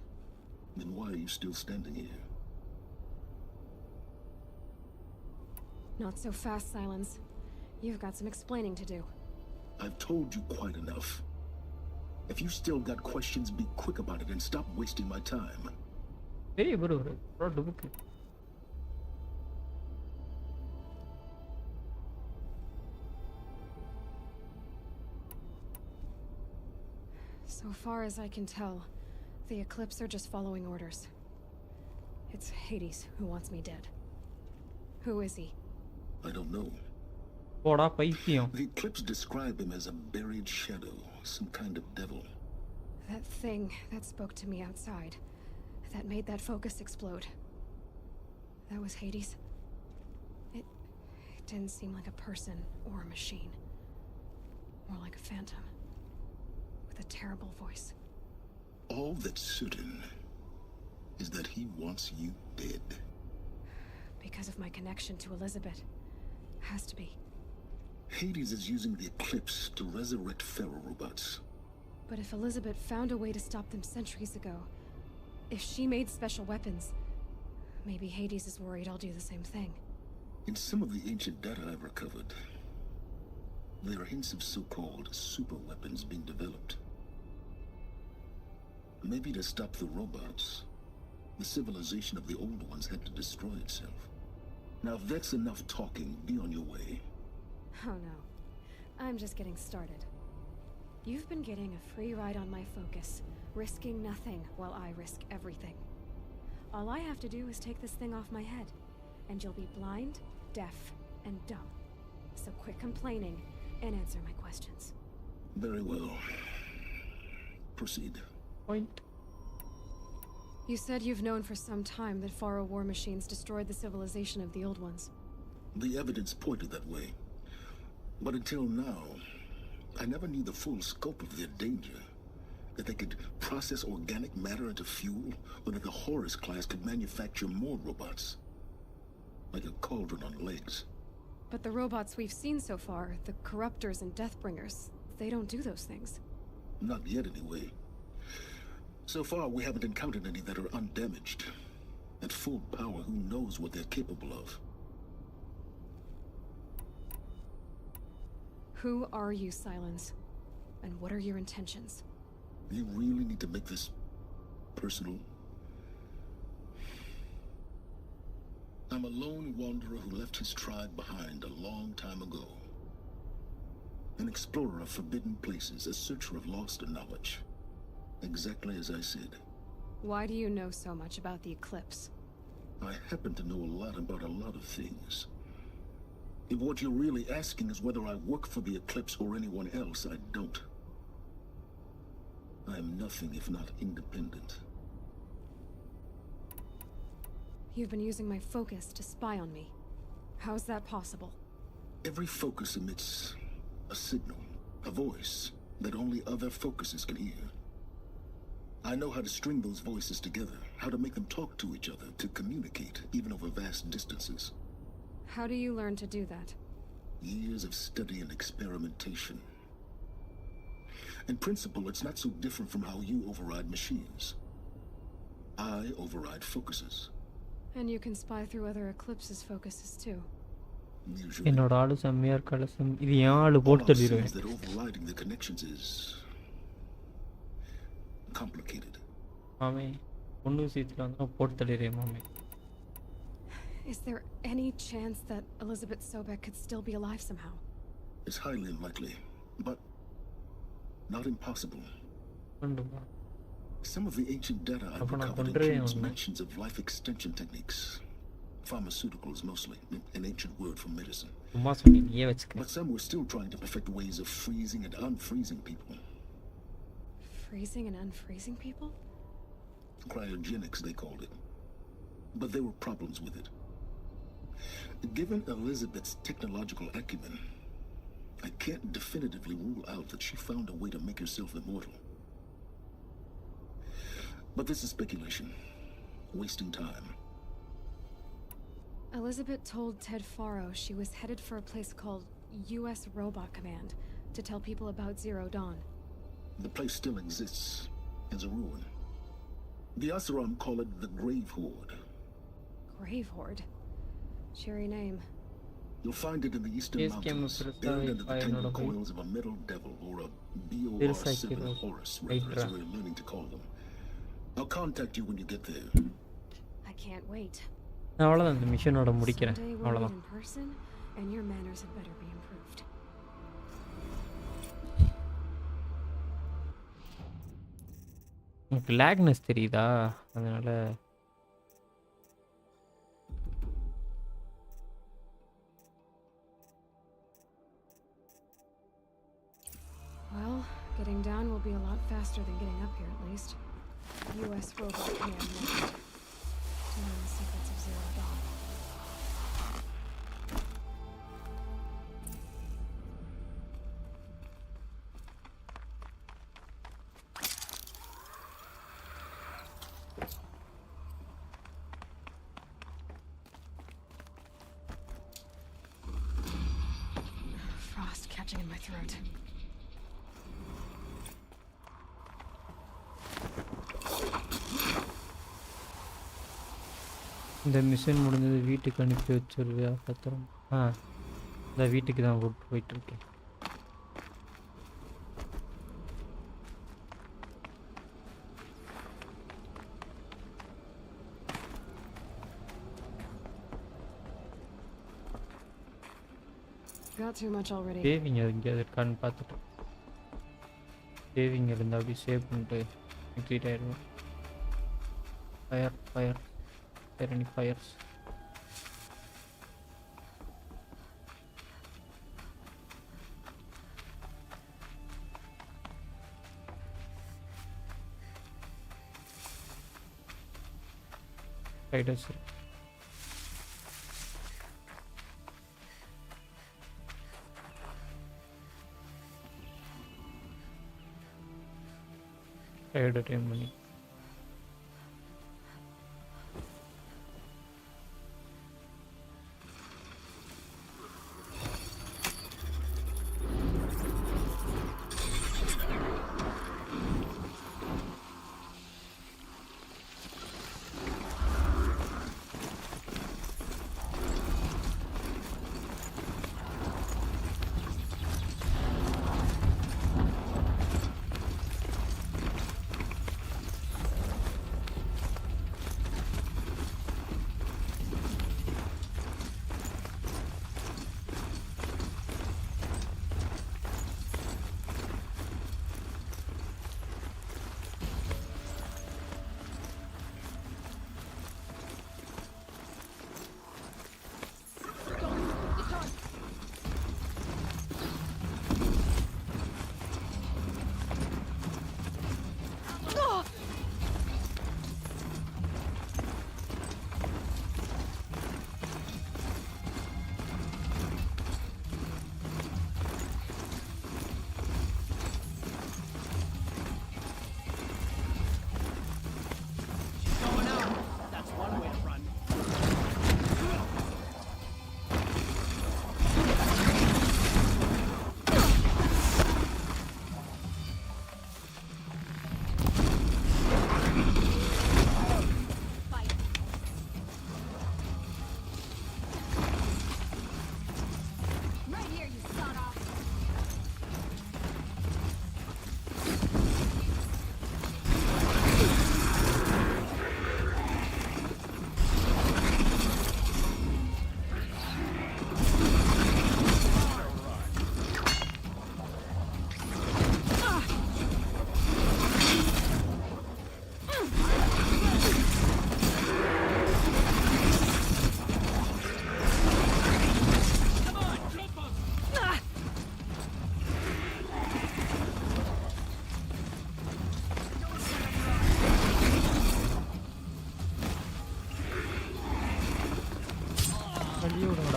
Then why are you still standing here? Not so fast, Silence. You've got some explaining to do. I've told you quite enough. If you still got questions, be quick about it and stop wasting my time. Hey, bro, the book. So far as I can tell, the Eclipse are just following orders. It's Hades who wants me dead. Who is he? I don't know. Poda paithiam. The Eclipse describe him as a buried shadow, some kind of devil. That thing that spoke to me outside, that made that focus explode. That was Hades? It didn't seem like a person or a machine. More like a phantom. With a terrible voice. All that's certain is that he wants you dead. Because of my connection to Elizabeth. Has to be. Hades is using the Eclipse to resurrect Pharaoh robots. But if Elizabeth found a way to stop them centuries ago, if she made special weapons, maybe Hades is worried I'll do the same thing. In some of the ancient data I've recovered, there are hints of so-called super weapons being developed. Maybe to stop the robots, the civilization of the old ones had to destroy itself. Now, if that's enough talking, be on your way. Oh no. I'm just getting started. You've been getting a free ride on my focus, risking nothing while I risk everything. All I have to do is take this thing off my head, and you'll be blind, deaf, and dumb. So quit complaining and answer my questions. Very well. Proceed. Point. You said you've known for some time that Pharaoh war machines destroyed the civilization of the old ones. The evidence pointed that way. But until now, I never knew the full scope of their danger. That they could process organic matter into fuel, or that the Horus class could manufacture more robots. Like a cauldron on legs. But the robots we've seen so far, the Corruptors and Deathbringers, they don't do those things. Not yet, anyway. So far, we haven't encountered any that are undamaged. At full power, who knows what they're capable of? Who are you, SamNs? And what are your intentions? You really need to make this personal? I'm a lone wanderer who left his tribe behind a long time ago. An explorer of forbidden places, a searcher of lost knowledge. Exactly as I said. Why do you know so much about the eclipse? I happen to know a lot about a lot of things. If what you're really asking is whether I work for the eclipse or anyone else, I don't. I am nothing if not independent. You've been using my focus to spy on me. How's that possible? Every focus emits a signal, a voice that only other focuses can hear. I know how to string those voices together, how to make them talk to each other, to communicate, even over vast distances. How do you learn to do that? Years of study and experimentation. In principle, it's not so different from how you override machines. I override focuses. And you can spy through other eclipses' focuses too. என்னோட ஆளு செம்மையா இருக்கால இது ஏன் ஆளு போட்டு தள்ளிடுவேன். That overriding the connections is complicated. மாமே ஒண்ணு விஷயத்துல வந்து போட்டு தள்ளிடுறேன் மாமே. Is there any chance that Elizabeth Sobek could still be alive somehow? It's highly unlikely, but not impossible. Some of the ancient data I've recovered includes mentions of life extension techniques. Pharmaceuticals mostly, an ancient word for medicine. But some were still trying to perfect ways of freezing and unfreezing people. Freezing and unfreezing people? Cryogenics, they called it. But there were problems with it. Given Elizabeth's technological acumen, I can't definitively rule out that she found a way to make herself immortal. But this is speculation, wasting time. Elizabeth told Ted Faro she was headed for a place called U.S. Robot Command to tell people about Zero Dawn. The place still exists as a ruin. The Asuram call it the Grave Horde. Grave Horde? Cheery name. You'll find it in the eastern mountains, buried under the tangled coils of a metal devil or a B.O.R. Horus, as we're learning to call them. I'll contact you when you get there. I can't wait. அவ்வளவுதான் இந்த மிஷனோட முடிக்கிறேன் அவ்வளவுதான். In person, and your manners had better be improved. உங்களுக்கு லாக்னஸ் தெரியுதா? அதனால Well, getting down will be a lot faster than getting up here at least. U.S. Robot Command method. To learn the secrets of Zero Dawn. Frost catching in my throat. இந்த mission முடிஞ்சது வீட்டுக்கு அனுப்பி வச்சிருவியா பத்திரம்? இந்த வீட்டுக்கு தான் போயிட்டு இருக்கேன். Got too much already. Saving எங்கேயாவது இருக்கான்னு பார்த்துட்டோம். சேவிங் இருந்தால் அப்படி சேவ் பண்ணிட்டு எக்ஸிட் ஆயிடுவோம். Fire any fires. Spiders. Spider time money.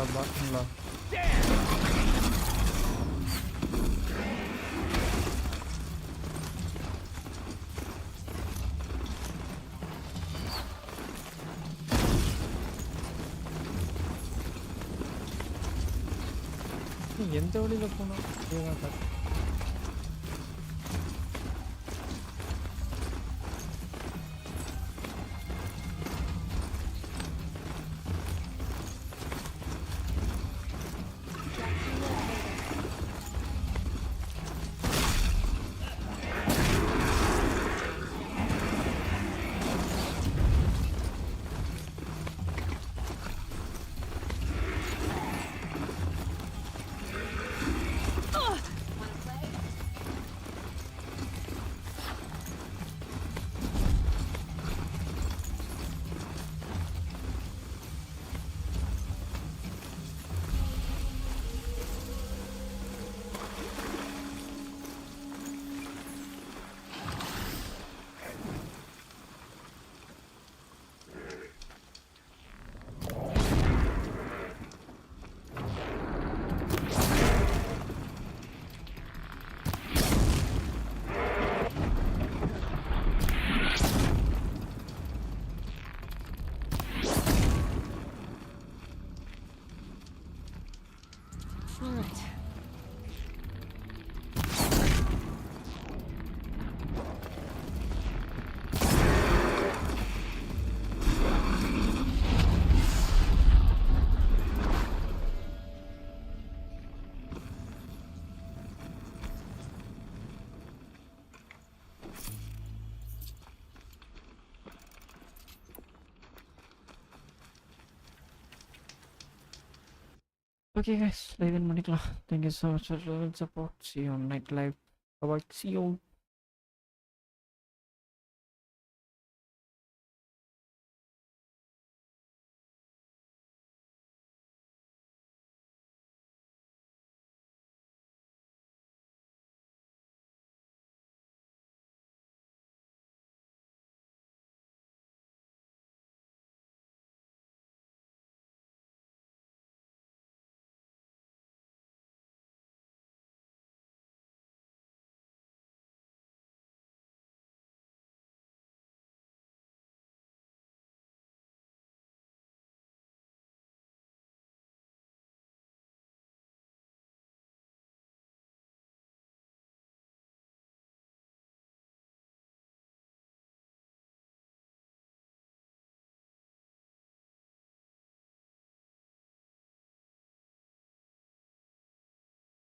பாக்குறீங்களா பாக்குறீங்களா? எந்த வழியில போனோம்? இதேதான் sir. All right. Okay guys, live in பண்ணிக்கலாம். Thank you so much for your support. See you on night live. Bye bye. See you.